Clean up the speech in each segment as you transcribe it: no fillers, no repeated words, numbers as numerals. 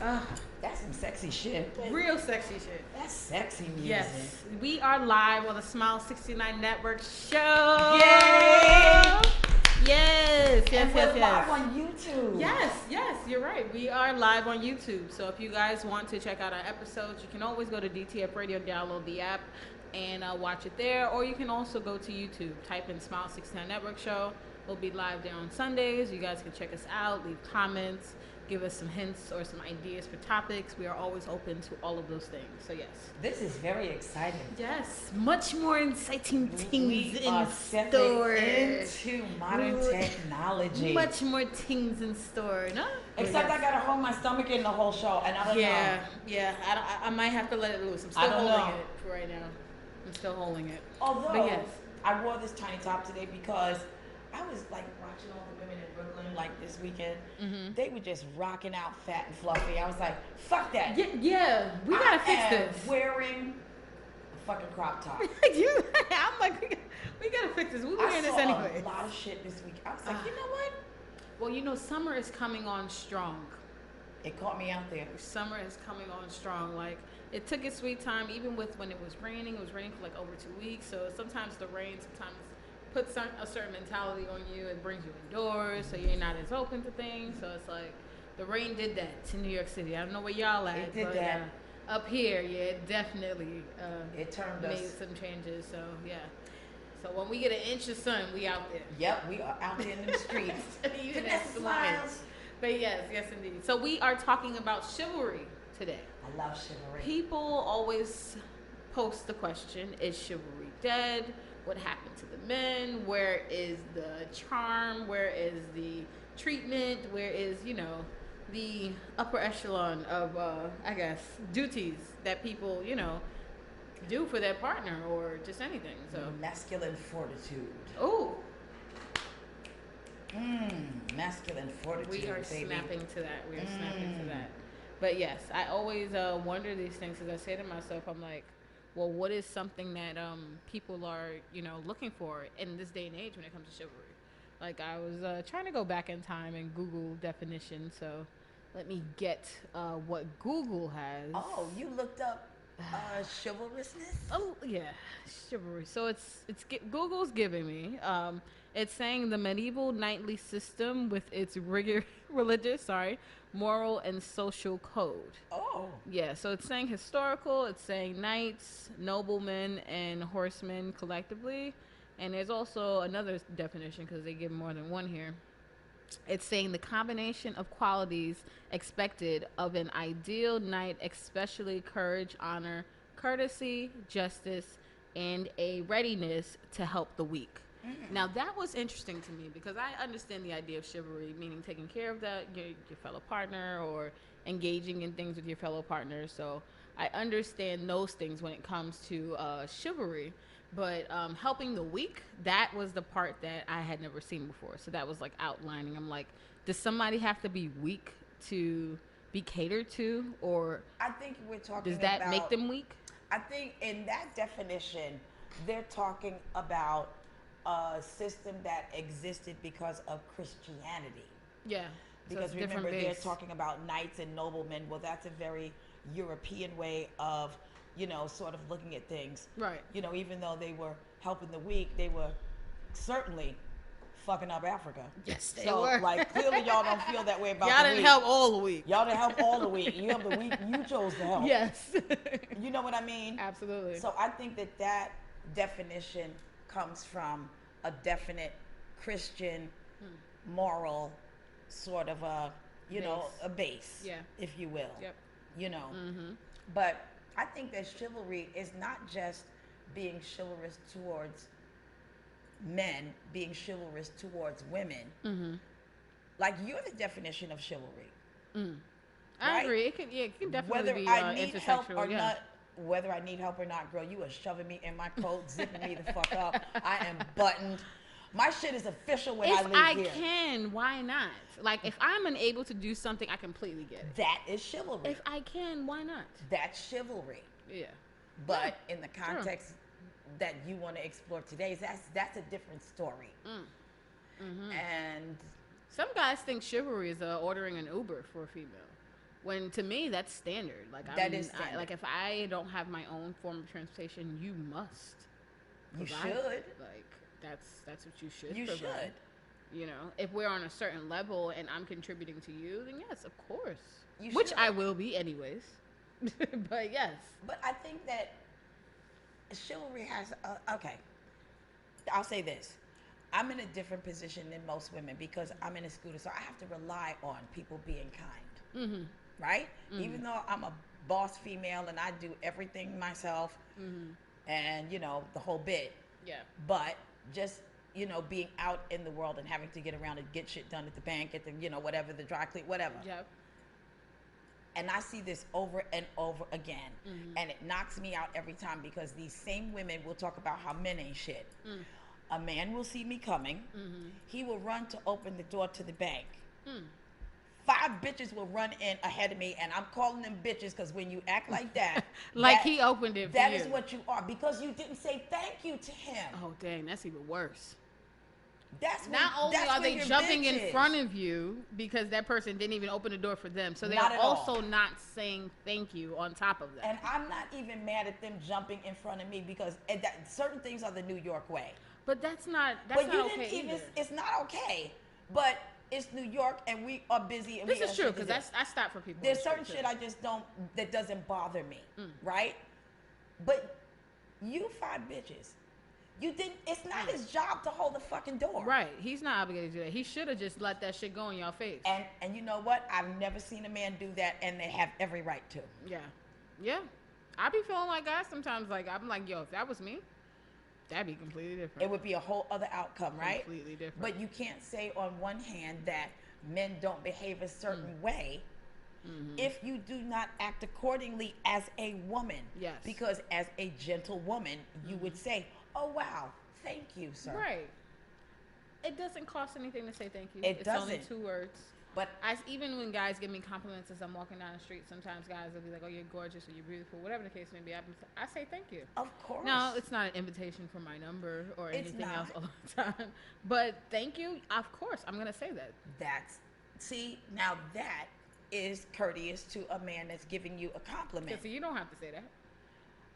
Uh, That's some sexy shit. real sexy shit. That's sexy music. Yes, we are live on the Smile 69 Network show. Yay! Yes, yes, And we're yes, yes. live on YouTube. Yes, you're right. We are live on YouTube. So if you guys want to check out our episodes, you can always go to DTF Radio, download the app, and watch it there. Or you can also go to YouTube, type in Smile 69 Network Show. We'll be live there on Sundays. You guys can check us out, leave comments, give us some hints or some ideas for topics. We are always open to all of those things. So yes. This is very exciting. Yes, much more exciting things We in are store. into modern technology. Much more things in store, no? Except I gotta hold my stomach in the whole show, and I don't know. Yeah. I might have to let it loose. I'm I still don't holding know. it right now. I'm still holding it. Although But yes. I wore this tiny top today because I was like watching all the women in Brooklyn like this weekend. Mm-hmm. They were just rocking out fat and fluffy. I was like, fuck that. Yeah, we gotta fix I am this. wearing a fucking crop top. I'm like, we gotta fix this. We're I wearing this saw anyway. a lot of shit this week. I was like, you know what? Well, you know, summer is coming on strong. It caught me out there. Summer is coming on strong. Like, it took its sweet time, even with when it was raining. It was raining for like over 2 weeks. So sometimes the rain puts a certain mentality on you. It brings you indoors, so you're not as open to things. So it's like the rain did that to New York City. I don't know where y'all at, It did but that. up here, yeah, it definitely It turned made us. some changes. So yeah. So when we get an inch of sun, we out there. Yep, we are out there in the streets. Even Vanessa at the Smilez. moment. But yes, indeed. So we are talking about chivalry today. I love chivalry. People always post the question, is chivalry dead? What happened to the men? Where is the charm? Where is the treatment? Where is, the upper echelon of, I guess, duties that people, do for their partner or just anything. So Masculine fortitude. oh, Masculine fortitude, we are baby. snapping to that. We are snapping to that. But yes, I always wonder these things because I say to myself, I'm like, well, what is something that people are, looking for in this day and age when it comes to chivalry? Like, I was trying to go back in time and Google definition, so let me get what Google has. Oh, you looked up chivalrousness? Oh yeah, chivalry. So Google's giving me. It's saying the medieval knightly system with its religious, moral and social code. Oh. Yeah, so it's saying historical. It's saying knights, noblemen, and horsemen collectively. And there's also another definition because they give more than one here. It's saying the combination of qualities expected of an ideal knight, especially courage, honor, courtesy, justice, and a readiness to help the weak. Now, that was interesting to me because I understand the idea of chivalry, meaning taking care of your fellow partner or engaging in things with your fellow partner. So I understand those things when it comes to chivalry. But helping the weak, that was the part that I had never seen before. So that was like outlining. I'm like, does somebody have to be weak to be catered to? Or I think we're talking does that about, make them weak? I think in that definition, they're talking about a system that existed because of Christianity. Yeah. Because remember, they're talking about knights and noblemen. Well, that's a very European way of, sort of looking at things. Right. Even though they were helping the weak, they were certainly fucking up Africa. Yes, they so, were. like, clearly y'all don't feel that way about y'all the didn't weak. help all the weak. Y'all didn't help all the weak. You helped the weak you chose to help. Yes. You know what I mean? Absolutely. So I think that definition comes from a definite Christian moral sort of a base, yeah, if you will. Yep. But I think that chivalry is not just being chivalrous towards men, being chivalrous towards women. Like, you're the definition of chivalry. I agree. It can definitely Whether be I need help intersexual, or not, whether I need help or not, girl, you are shoving me in my coat, zipping me the fuck up. I am buttoned. My shit is official when I leave here. If I can, why not? Like, if I'm unable to do something, I completely get it. That is chivalry. If I can, why not? That's chivalry. Yeah. But in the context that you want to explore today, that's a different story. And some guys think chivalry is ordering an Uber for a female. When to me that's standard. Like That is standard. like if I don't have my own form of transportation, you must You provide. should. Like that's what you should You provide. should. You know, if we're on a certain level and I'm contributing to you, then yes, of course. You Which should. I will be anyways. But yes. But I think that chivalry has okay. I'll say this. I'm in a different position than most women because I'm in a scooter, so I have to rely on people being kind. Mm-hmm. Right? Mm-hmm. Even though I'm a boss female and I do everything myself, Mm-hmm. and the whole bit. Yeah. But just being out in the world and having to get around and get shit done at the bank, at the whatever, the dry clean, whatever. Yep. And I see this over and over again, Mm-hmm. and it knocks me out every time because these same women will talk about how men ain't shit. Mm. A man will see me coming. Mm-hmm. He will run to open the door to the bank. Mm. 5 bitches will run in ahead of me, and I'm calling them bitches because when you act like that, like he opened it for that you. is what you are because you didn't say thank you to him. Oh dang, that's even worse. That's Not only that's are they your jumping bitch in front of you because that person didn't even open the door for them, so they're Not at also all. not saying thank you on top of that. And I'm not even mad at them jumping in front of me because certain things are the New York way. But that's not But you okay didn't even. either. It's not okay. But it's New York, and we are busy. And This we is got true shit to because do. I stop for people. There's on the certain street, shit too. I just don't. That doesn't bother me, right? But you 5 bitches. You didn't. It's not his job to hold the fucking door. Right. He's not obligated to do that. He should have just let that shit go in your face. And you know what? I've never seen a man do that, and they have every right to. Yeah. Yeah. I be feeling like guys sometimes. Like I'm like, yo, if that was me, that'd be completely different. It would be a whole other outcome, right? Completely different. But you can't say on one hand that men don't behave a certain way if you do not act accordingly as a woman. Yes. Because as a gentle woman, you would say, "Oh wow, thank you, sir." Right. It doesn't cost anything to say thank you. It It's only doesn't. 2 words. But Even when guys give me compliments as I'm walking down the street, sometimes guys will be like, "Oh, you're gorgeous," or "You're beautiful," whatever the case may be. I say thank you. of course, No, it's not an invitation for my number or It's anything else not. all the time. But thank you, of course, I'm gonna say that. now that is courteous to a man that's giving you a compliment. Because you don't have to say that.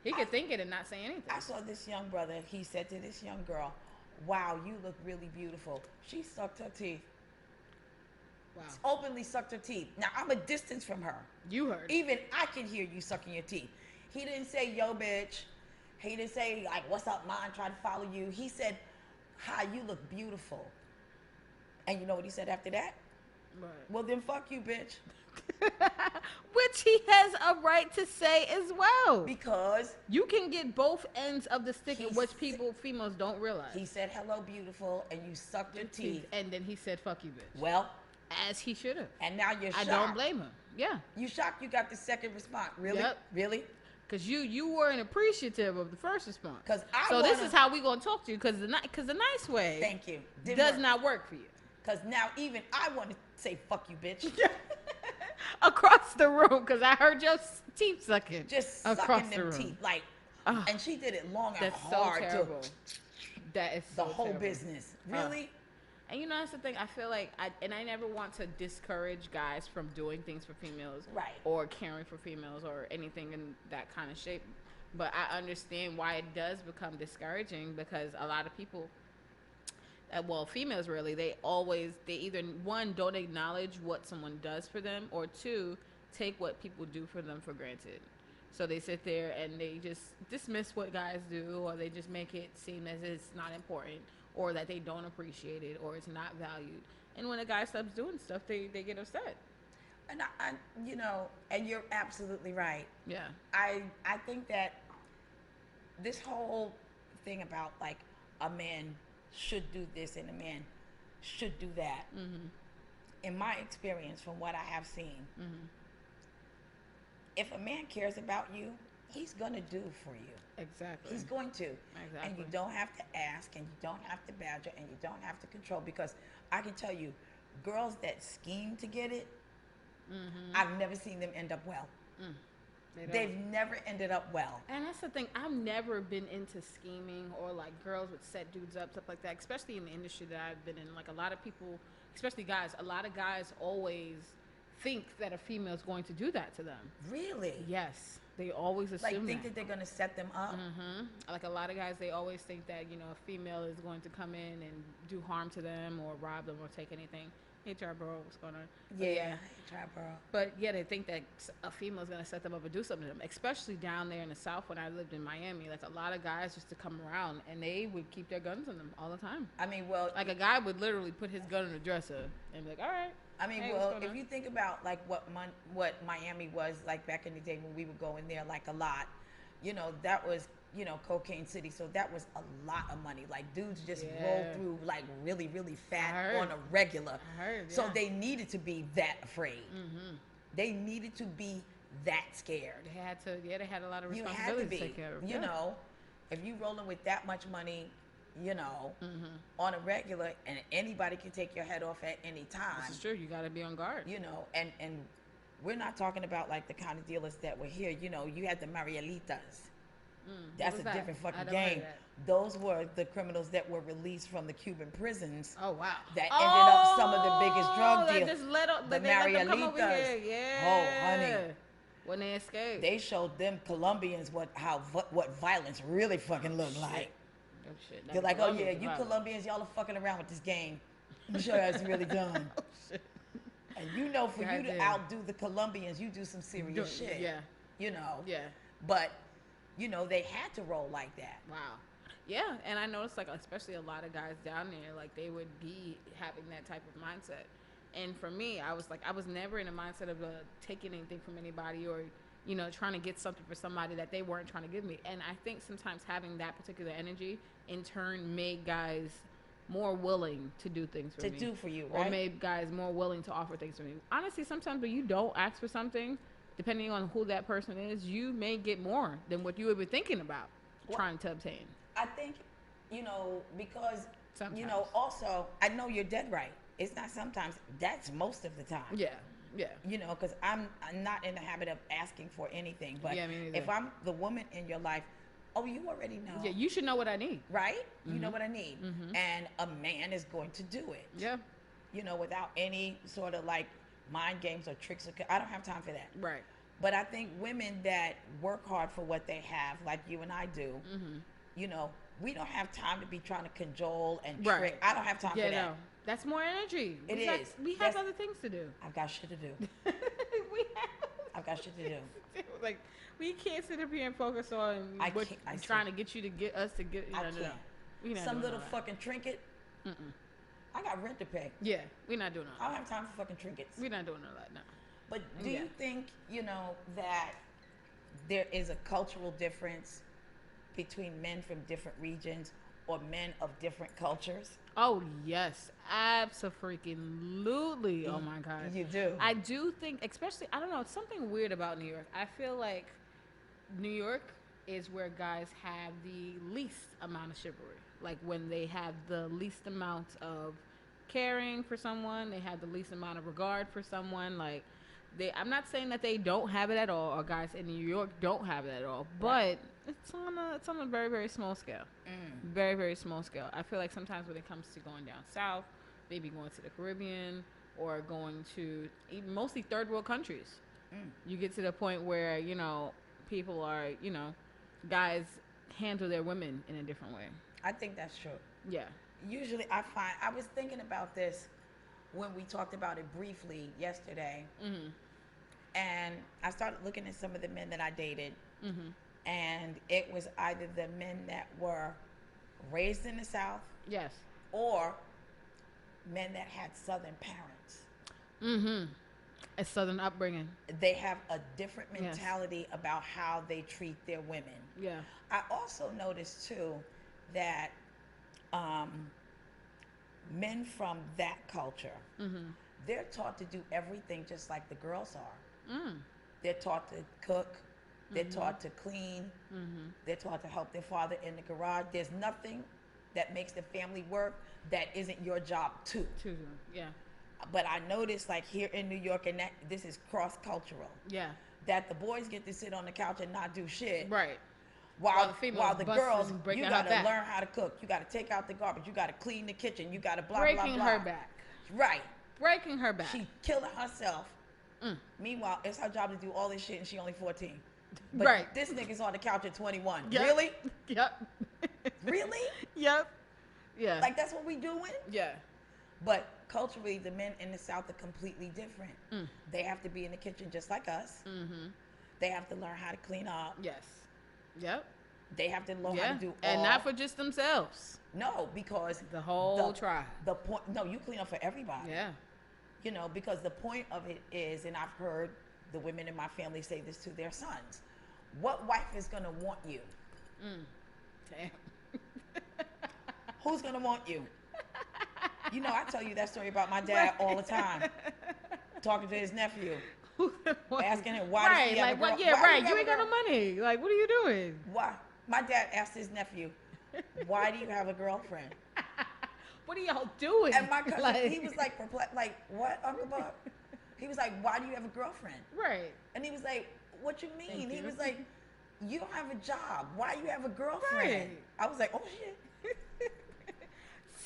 He could think it and not say anything. I saw this young brother. He said to this young girl, "Wow, you look really beautiful." She sucked her teeth. Wow. Openly sucked her teeth. Now I'm a distance from her. You heard. Even I can hear you sucking your teeth. He didn't say, "Yo, bitch." He didn't say, like, "What's up, man? Trying to follow you." He said, "Hi, you look beautiful." And you know what he said after that? Right. "Well, then fuck you, bitch." Which he has a right to say as well. Because You can get both ends of the stick, He which sa- females don't realize. he said, "Hello, beautiful," and you sucked your teeth. And then he said, "Fuck you, bitch." Well, As he should have. and now you're I shocked. don't blame him. Yeah. You shocked you got the second response. Really? Yep. Really? Because you weren't appreciative of the first response. 'Cause I so this wanna- is how we going to talk to you because the nice way Thank you. does not work for you. Because now even I want to say, "Fuck you, bitch." Across the room because I heard your teeth sucking. Just across sucking the them room. teeth. Like, Ugh. and she did it long and That's so hard terrible. too. That is The so whole terrible. business. Really? And you know that's the thing. I feel like I never want to discourage guys from doing things for females, Right. Or caring for females or anything in that kind of shape. But I understand why it does become discouraging because a lot of people, well, females really, they either one don't acknowledge what someone does for them, or two take what people do for them for granted. So they sit there and they just dismiss what guys do, or they just make it seem as it's not important, or that they don't appreciate it, or it's not valued. And when a guy stops doing stuff, they get upset. And I, and you're absolutely right. Yeah. I think that this whole thing about like a man should do this and a man should do that. Mm-hmm. In my experience, from what I have seen, Mm-hmm. if a man cares about you, he's gonna do for you. Exactly. He's going to. Exactly. And you don't have to ask, and you don't have to badger, and you don't have to control, because I can tell you, girls that scheme to get it, I've never seen them end up well. They've never ended up well. And that's the thing. I've never been into scheming or like girls would set dudes up, stuff like that, especially in the industry that I've been in. Like a lot of people, especially guys, a lot of guys always think that a female is going to do that to them. Really? Yes, they always assume Like think that they're gonna set them up. Like a lot of guys, they always think that a female is going to come in and do harm to them or rob them or take anything. HR bro, what's going on? Yeah, HR bro. But yeah, they think that a female is gonna set them up or do something to them. Especially down there in the South when I lived in Miami, like a lot of guys used to come around and they would keep their guns on them all the time. I mean, well, like a guy would literally put his gun in the dresser and be like, "All right." I mean, hey, well, if you think about like what Miami was like back in the day when we would go in there like a lot, that was Cocaine City, so that was a lot of money. Like dudes just roll through like really really fat on a regular. So they needed to be that afraid. They needed to be that scared. They had to. Yeah, they had a lot of responsibility to take care of. If you rolling with that much money, on a regular, and anybody can take your head off at any time. This is true. You got to be on guard. And we're not talking about like the kind of dealers that were here. You had the Marielitas. That's a different fucking game. Those were the criminals that were released from the Cuban prisons. Oh wow! That ended up some of the biggest drug deals. Just the Marielitas. Yeah. Oh honey. When they escaped, they showed them Colombians what violence really fucking looked like. Oh shit! They're like, oh yeah, you Colombians, y'all are fucking around with this game. I'm sure that's really done. Oh shit! And for you to outdo the Colombians, you do some serious shit. Yeah. Yeah. But they had to roll like that. Wow. Yeah, and I noticed like especially a lot of guys down there, like they would be having that type of mindset. And for me, I was never in a mindset of taking anything from anybody or trying to get something for somebody that they weren't trying to give me. And I think sometimes having that particular energy in turn made guys more willing to do things for me. To do for you, right? Or made guys more willing to offer things for me. Honestly, sometimes when you don't ask for something, depending on who that person is, you may get more than what you had been thinking about trying to obtain. I think, because, sometimes. Also, I know you're dead right. It's not sometimes. That's most of the time. Yeah. Yeah. Because I'm not in the habit of asking for anything. But yeah, me neither. if I'm the woman in your life, you already know. Yeah, you should know what I need. Right? You know what I need. And a man is going to do it. Yeah. Without any sort of like mind games or tricks. I don't have time for that. Right. But I think women that work hard for what they have, like you and I do, we don't have time to be trying to cajole and trick. I don't have time for that. No. That's more energy. We have other things to do. I've got shit to do. I've got shit to do. Like, we can't sit up here and focus on trying to get you to get us to get. I can't. Some little fucking trinket. I got rent to pay. Yeah, we're not doing all that. I don't have time for fucking trinkets. We're not doing all that, no. But do you think, that there is a cultural difference between men from different regions or men of different cultures? Oh, yes. Abso-freaking-lutely. Oh, my God. You do? I do think, especially, I don't know, it's something weird about New York. I feel like New York is where guys have the least amount of chivalry. Like, when they have the least amount of caring for someone, they have the least amount of regard for someone. Like, I'm not saying that they don't have it at all, or guys in New York don't have it at all, but it's on a very, very small scale. Very, very small scale. I feel like sometimes when it comes to going down south, maybe going to the Caribbean or going to mostly third world countries, you get to the point where, people are, guys handle their women in a different way. I think that's true. Yeah. Usually I was thinking about this when we talked about it briefly yesterday. And I started looking at some of the men that I dated. And it was either the men that were raised in the South. Yes. Or men that had Southern parents. A Southern upbringing. They have a different mentality about how they treat their women. Yeah. I also noticed too that men from that culture, they're taught to do everything just like the girls are. They're taught to cook. They're taught to clean. They're taught to help their father in the garage. There's nothing that makes the family work that isn't your job too. Yeah. But I noticed, like here in New York, and that this is cross-cultural. Yeah. That the boys get to sit on the couch and not do shit. Right. While the girls, you got to learn how to cook. You got to take out the garbage. You got to clean the kitchen. You got to blah, blah, blah. Breaking her back. Right. Breaking her back. She killing herself Meanwhile, it's her job to do all this shit, and she only 14. But Right. this nigga's on the couch at 21. Yep. Really? Yep. Really? Yep. Yeah. Like, that's what we doing? Yeah. But culturally, the men in the South are completely different. They have to be in the kitchen just like us. Mm-hmm. They have to learn how to clean up. Yes. Yep. They have to learn how to do all. And not for just themselves. No, because the whole tribe. The point. No, you clean up for everybody. Yeah. You know, because the point of it is, and I've heard the women in my family say this to their sons: what wife is gonna want you? Damn. Who's gonna want you? You know, I tell you that story about my dad all the time. Talking to his nephew, asking him why does he have a girl? Yeah, right. You ain't got no money. Like, what are you doing? Why? My dad asked his nephew, "Why do you have a girlfriend?" What are y'all doing? And my cousin, he was like perplexed, like, "What, Uncle Bob?" He was like, "Why do you have a girlfriend?" Right. And he was like, "What you mean?" He was like, "You don't have a job. Why you have a girlfriend?" Right. I was like, "Oh shit."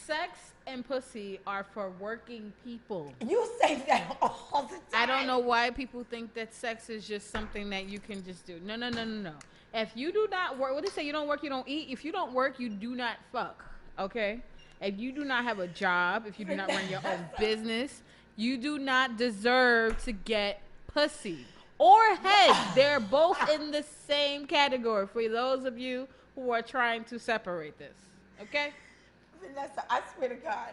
Sex and pussy are for working people. You say that all the time. I don't know why people think that sex is just something that you can just do. No. If you do not work, what they say, you don't work, you don't eat. If you don't work, you do not fuck. Okay? If you do not have a job, if you do not run your own business, you do not deserve to get pussy or head. They're both in the same category for those of you who are trying to separate this. Okay? Vanessa, I swear to God,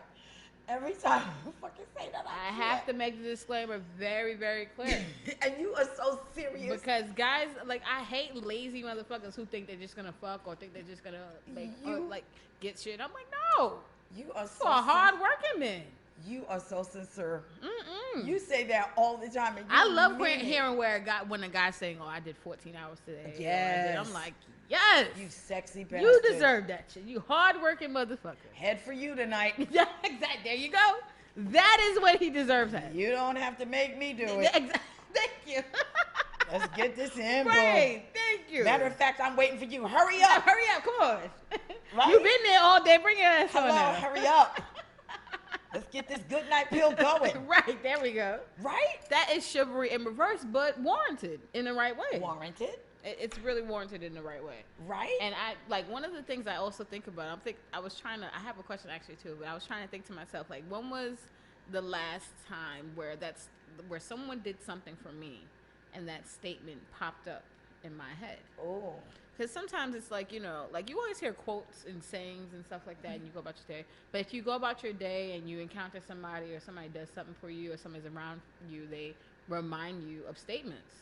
every time you fucking say that, I have to make the disclaimer very, very clear. And you are so serious. Because guys, like, I hate lazy motherfuckers who think they're just gonna fuck or think they're just gonna get shit. I'm like, no. You are for hard working men. You are so sincere. You say that all the time. And I love hearing when a guy's saying, "Oh, I did 14 hours today." Yes. I'm like, yes. You sexy bastard. You deserve that shit. You hard working motherfucker. Head for you tonight. Yeah, exactly. There you go. That is what he deserves. You don't have to make me do it. Exactly. Thank you. Let's get this in, bro. Right. Thank you. Matter of fact, I'm waiting for you. Hurry up. Hurry up. Come on. Right? You've been there all day. Bring your ass on now. Hurry up. Let's get this good night pill going. Right. There we go. Right? That is chivalry in reverse, but warranted in the right way. Warranted? It's really warranted in the right way. Right? And one of the things I also think about, I have a question actually too, but I was trying to think to myself, like, when was the last time where someone did something for me and that statement popped up in my head? Oh. Because sometimes it's like, you know, like you always hear quotes and sayings and stuff like that and you go about your day. But if you go about your day and you encounter somebody or somebody does something for you or somebody's around you, they remind you of statements.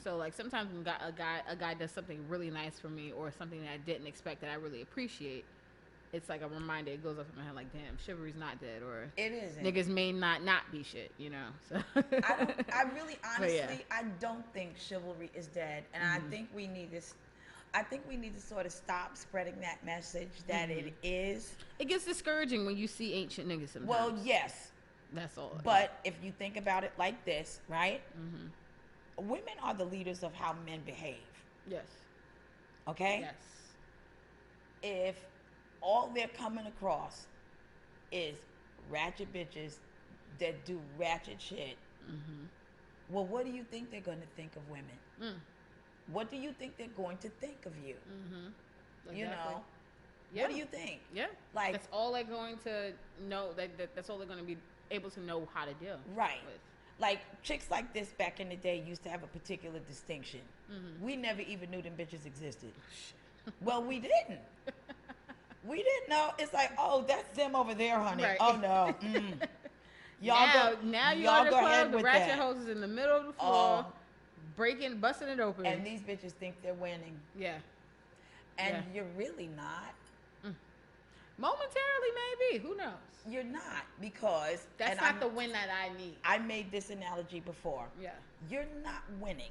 So like sometimes when a guy does something really nice for me or something that I didn't expect that I really appreciate, it's like a reminder. It goes up in my head like, damn, chivalry's not dead, or it isn't. Niggas may not be shit, you know. So I really honestly, yeah. I don't think chivalry is dead, and I think we need this. I think we need to sort of stop spreading that message that it is. It gets discouraging when you see ancient niggas sometimes. Well, yes. That's all. But if you think about it like this, right? Women are the leaders of how men behave. Yes. Okay? Yes. If all they're coming across is ratchet bitches that do ratchet shit, well, what do you think they're going to think of women? What do you think they're going to think of you? Exactly. You know? Yeah. What do you think? Yeah. Like, that's all they're going to know. That's all they're going to be able to know how to deal with. Like, chicks like this back in the day used to have a particular distinction. We never even knew them bitches existed. Well, we didn't. We didn't know. It's like, oh, that's them over there, honey. Right. Oh, no. Now you're on the club, the ratchet that. Hose is in the middle of the floor, busting it open. And these bitches think they're winning. Yeah. And you're really not. Momentarily, maybe. Who knows? You're not, because... That's not the win that I need. I made this analogy before. Yeah. You're not winning,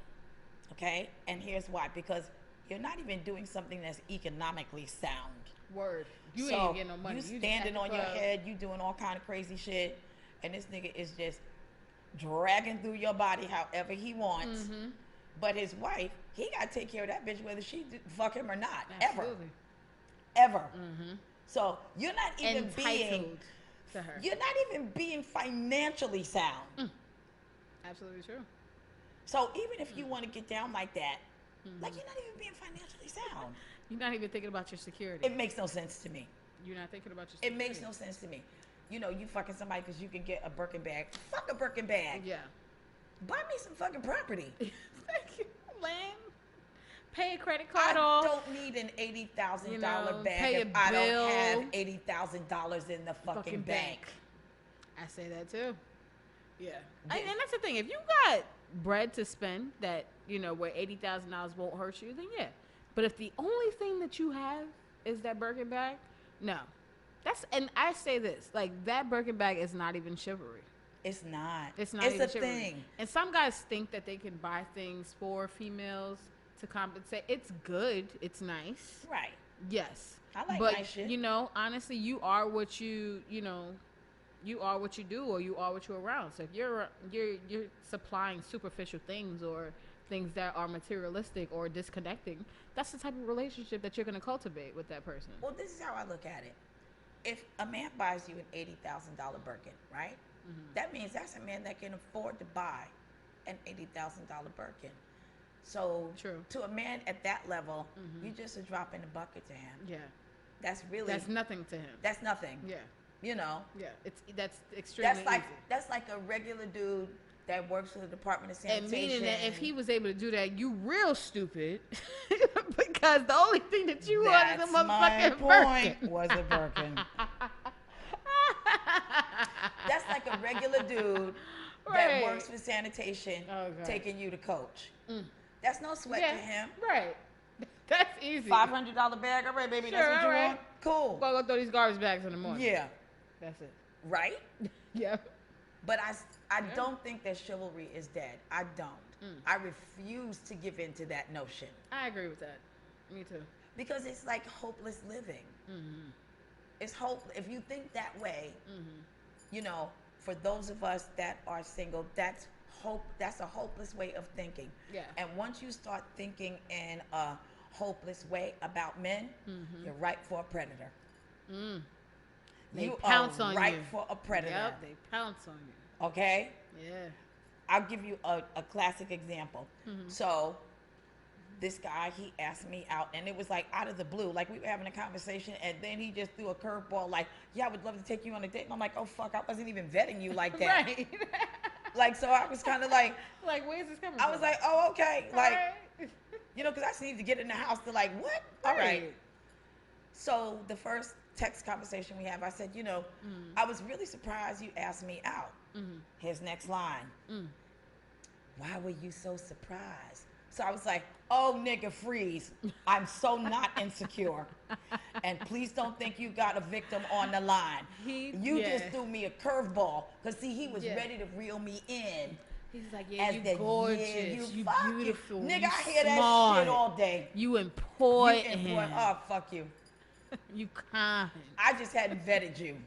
okay? And here's why. Because you're not even doing something that's economically sound. Word. You ain't getting no money. You standing on your head, you doing all kind of crazy shit, and this nigga is just dragging through your body however he wants. But his wife, he got to take care of that bitch whether she fuck him or not. Absolutely. Ever. So you're not even to her. You're not even being financially sound. Absolutely true. So even if you want to get down like that, like you're not even being financially sound. You're not even thinking about your security. It makes no sense to me. You're not thinking about your security. It makes no sense to me. You know, you fucking somebody because you can get a Birkin bag. Fuck a Birkin bag. Yeah. Buy me some fucking property. Thank you, Lynn. Pay a credit card off. I don't need an $80,000 bag pay if a I don't bill. have $80,000 in the fucking bank. I say that too. Yeah. And that's the thing. If you got bread to spend that, where $80,000 won't hurt you, then yeah. But if the only thing that you have is that Birkin bag, no. And I say this, like, that Birkin bag is not even chivalry. It's not. It's not it's even a chivalry. thing. And some guys think that they can buy things for females to compensate. It's good. It's nice. Right. Yes. I like but, nice shit. Honestly, you are what you are what you do, or you are what you're around. So if you're supplying superficial things or things that are materialistic or disconnecting, that's the type of relationship that you're going to cultivate with that person. Well, this is how I look at it. If a man buys you an $80,000 Birkin, right? Mm-hmm. That means that's a man that can afford to buy an $80,000 Birkin. So True. To a man at that level, you just a drop in the bucket to him. Yeah. That's nothing to him. That's nothing. Yeah. Yeah. That's extremely easy. That's like a regular dude that works for the Department of Sanitation. And meaning that if he was able to do that, you real stupid, because the only thing that you want is a motherfucking Birkin. Was a Birkin. That's like a regular dude that works for sanitation, taking you to Coach. That's no sweat to him. Right. That's easy. $500 bag. All right, baby. Sure, that's what you want? Cool. Go throw these garbage bags in the morning. Yeah. That's it. Right? Yeah. But I don't think that chivalry is dead. I don't. I refuse to give in to that notion. I agree with that. Me too. Because it's like hopeless living. It's hope. If you think that way, for those of us that are single, that's hope. That's a hopeless way of thinking. Yeah. And once you start thinking in a hopeless way about men, you're ripe for a predator. They you pounce are on ripe you. For a predator. Yep, they pounce on you. Okay? Yeah. I'll give you a classic example. So this guy, he asked me out, and it was like out of the blue. Like we were having a conversation, and then he just threw a curveball like, yeah, I would love to take you on a date. And I'm like, oh, fuck, I wasn't even vetting you like that. Right. Like, so I was kind of like, where's this coming from? I was like, oh, okay. Like, right. because I just need to get in the house to like, what? All right. So the first text conversation we have, I said, I was really surprised you asked me out. His next line. Why were you so surprised? So I was like, oh, nigga, freeze. I'm so not insecure. And please don't think you got a victim on the line. You just threw me a curveball. Because, see, he was ready to reel me in. He's like, yeah, you gorgeous. You beautiful. Nigga, I hear that shit all day. You important. Oh, fuck you. You kind. I just hadn't vetted you.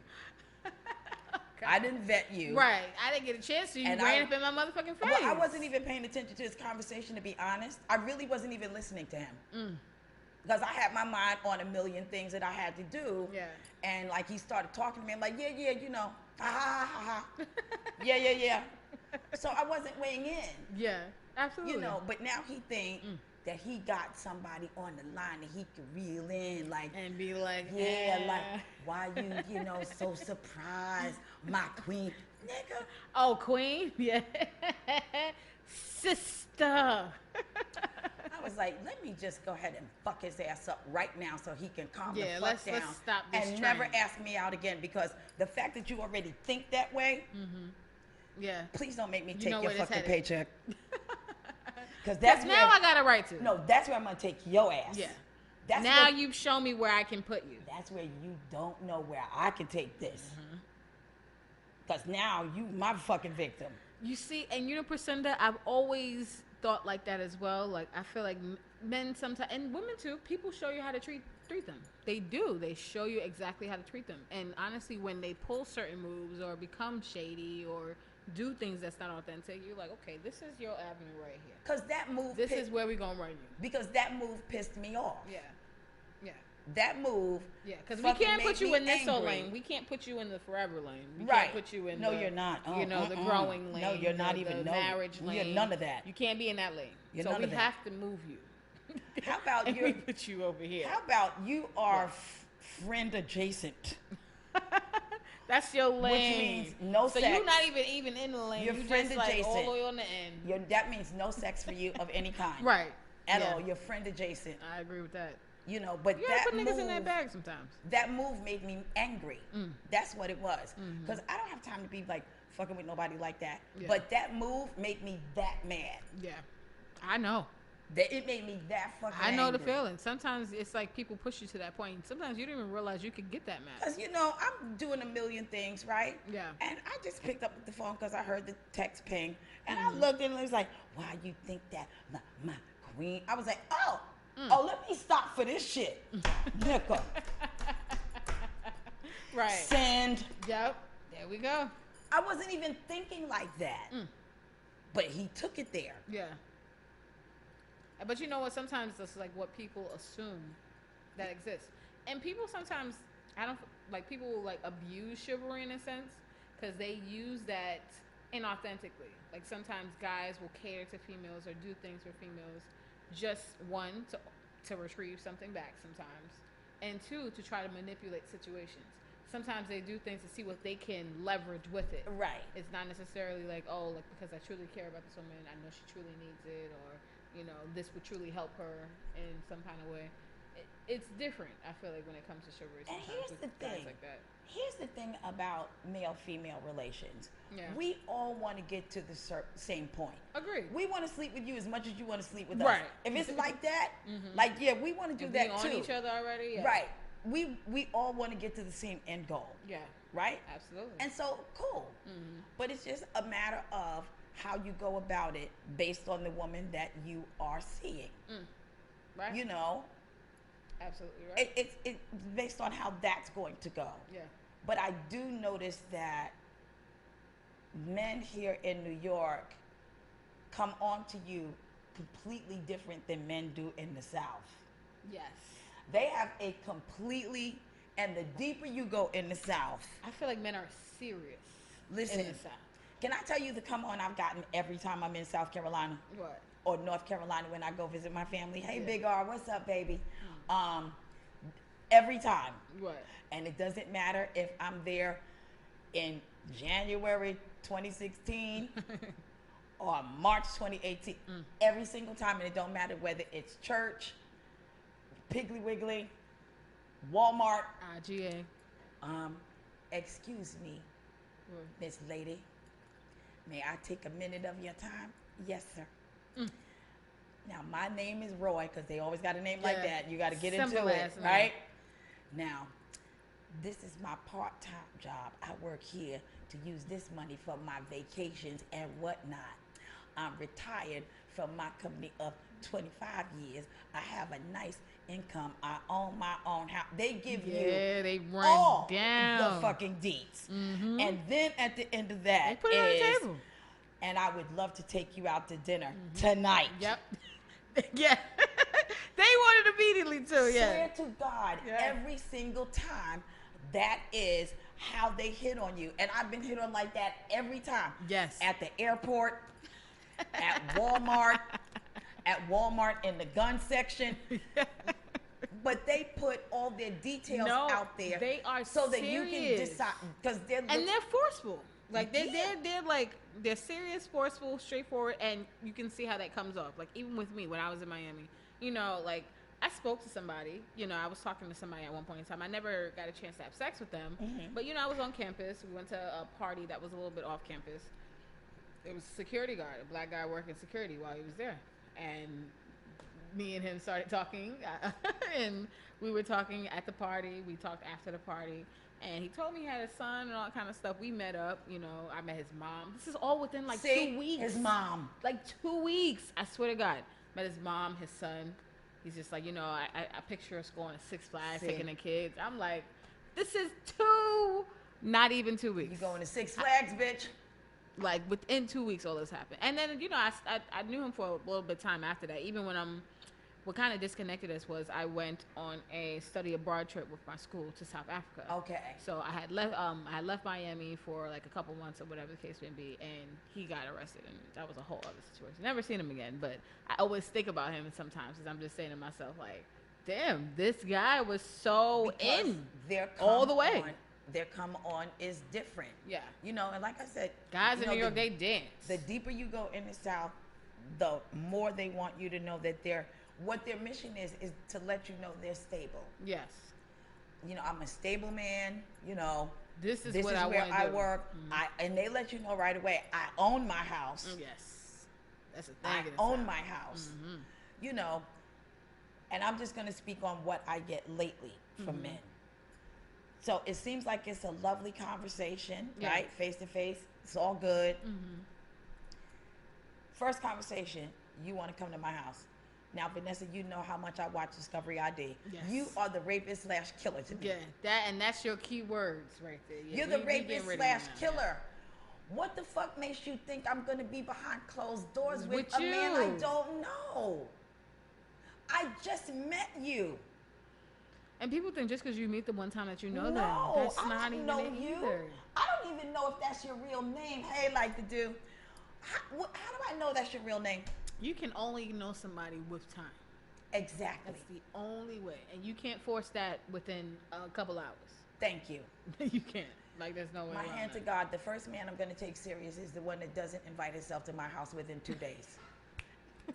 I didn't vet you. Right. I didn't get a chance to. You ran up in my motherfucking face. Well, I wasn't even paying attention to this conversation, to be honest. I really wasn't even listening to him. Because I had my mind on a million things that I had to do. Yeah. And, like, he started talking to me. I'm like, yeah, ha, ha, ha, ha. yeah. So I wasn't weighing in. Yeah, absolutely. But now he thinks that he got somebody on the line that he could reel in, like, and be like, like, why you so surprised, my queen, nigga? Oh, queen, yeah, sister. I was like, let me just go ahead and fuck his ass up right now so he can calm the fuck down. Let's stop this and train. Never ask me out again, because the fact that you already think that way. Yeah. Please don't make me take your fucking paycheck. Because now I got a right to. No, that's where I'm gonna take your ass. Yeah. Now you've shown me where I can put you. That's where you don't know where I can take this. Because now you my fucking victim. You see, and Precenda, I've always thought like that as well. Like, I feel like men sometimes, and women too, people show you how to treat them. They do. They show you exactly how to treat them. And honestly, when they pull certain moves or become shady or do things that's not authentic, you're like, okay, this is your avenue right here. Because that move... This is where we're going to run you. Because that move pissed me off. Yeah. that move. Yeah, because we can't put you in this old lane. We can't put you in the forever lane. We can't put you in you're not. You know, the growing lane. No, you're not even. The marriage lane. You're none of that. You can't be in that lane. You're so none we of that. have to move you. How about we put you over here? How about you are friend adjacent? That's your lane. Which means no sex. So you're not even in the lane. You're friend just adjacent. Like all the way on the end. That means no sex for you of any kind. Right. At all. You're friend adjacent. I agree with that. You know, but you that put niggas move, in that bag sometimes. That move made me angry. That's what it was. Because I don't have time to be like fucking with nobody like that. Yeah. But that move made me that mad. Yeah. I know. It made me that fucking I know angry. the feeling. Sometimes it's like people push you to that point. Sometimes you don't even realize you could get that mad. Because, you know, I'm doing a million things, right? Yeah. And I just picked up the phone because I heard the text ping. And I looked and it was like, why you think that my queen? I was like, oh, let me stop for this shit. Nigga. Right. Send. Yep. There we go. I wasn't even thinking like that. But he took it there. Yeah. But you know what? Sometimes it's like what people assume that exists, and people sometimes people will like abuse chivalry in a sense because they use that inauthentically. Like sometimes guys will cater to females or do things for females, just one to retrieve something back sometimes, and two to try to manipulate situations. Sometimes they do things to see what they can leverage with it. Right. It's not necessarily like, oh, like because I truly care about this woman, I know she truly needs it, or you know, this would truly help her in some kind of way. It's different, I feel like, when it comes to chivalry. And here's the thing. Like that. Here's the thing about male-female relations. Yeah. We all want to get to the same point. Agreed. We want to sleep with you as much as you want to sleep with right. us. If it's like that, like, yeah, we want to do that on too. each other already? Yeah. Right. We all want to get to the same end goal. Yeah. Right? Absolutely. And so, cool. But it's just a matter of how you go about it based on the woman that you are seeing. Right. You know? Absolutely right. It's based on how that's going to go. Yeah. But I do notice that men here in New York come on to you completely different than men do in the South. Yes. They have a completely, and the deeper you go in the South. I feel like men are serious. Listen. In the South. Can I tell you the come on I've gotten every time I'm in South Carolina? What? Or North Carolina when I go visit my family. Hey, Big R, what's up, baby? Every time. What? And it doesn't matter if I'm there in January 2016 or March 2018. Every single time, and it don't matter whether it's church, Piggly Wiggly, Walmart. IGA. Excuse me, Miss Lady. May I take a minute of your time? Yes, sir. Now, my name is Roy, because they always got a name like that. You got to get into it, right? Now, this is my part-time job. I work here to use this money for my vacations and whatnot. I'm retired from my company of 25 years. I have a nice income. I own my own house. They give you they run all down the fucking deets. And then at the end of that, they put it on the table. And I would love to take you out to dinner tonight. Yep. Yeah. They wanted immediately too. Yeah. Swear to God, every single time, that is how they hit on you. And I've been hit on like that every time. Yes. At the airport, at Walmart in the gun section. But they put all their details out there. They are so serious. That you can decide, because they're forceful. Like they're serious, forceful, straightforward, and you can see how that comes off. Like even with me when I was in Miami, you know, like I spoke to somebody. You know, I was talking to somebody at one point in time. I never got a chance to have sex with them, but you know, I was on campus. We went to a party that was a little bit off campus. It was a security guard, a black guy working security while he was there, and me and him started talking, and we were talking at the party. We talked after the party. And he told me he had a son and all that kind of stuff. We met up, you know. I met his mom. This is all within like 2 weeks. His mom. Like 2 weeks. I swear to God. Met his mom, his son. He's just like, you know, I picture us going to Six Flags, taking the kids. I'm like, this is not even 2 weeks. You going to Six Flags, bitch? Like within 2 weeks, all this happened. And then, you know, I knew him for a little bit of time after that. Even when I'm what kind of disconnected us was I went on a study abroad trip with my school to South Africa. Okay. So I had left Miami for like a couple months or whatever the case may be, and he got arrested, and that was a whole other situation. Never seen him again, but I always think about him sometimes, because I'm just saying to myself like, damn, this guy was so Because in their all the way. their come on is different. Yeah. You know, and like I said, Guys you in know, New York, they dance. The deeper you go in the South, the more they want you to know that what their mission is to let you know they're stable. Yes. You know, I'm a stable man. You know, this is where I work. And they let you know right away. I own my house. Yes. That's a thing. I own my house. You know, and I'm just going to speak on what I get lately from men. So it seems like it's a lovely conversation, right? Face to face. It's all good. First conversation, you want to come to my house. Now, Vanessa, you know how much I watch Discovery ID. Yes. You are the rapist/killer to me. Yeah, that's your key words right there. Yeah, you're the rapist/killer. What the fuck makes you think I'm going to be behind closed doors with a man I don't know? I just met you. And people think just because you meet them one time that you know them. That's not even know it you. either. I don't even know if that's your real name. Hey, like to do. How do I know that's your real name? You can only know somebody with time. Exactly. That's the only way. And you can't force that within a couple hours. Thank you. You can't. Like, there's no way. My hand to God, the first man I'm going to take serious is the one that doesn't invite himself to my house within 2 days.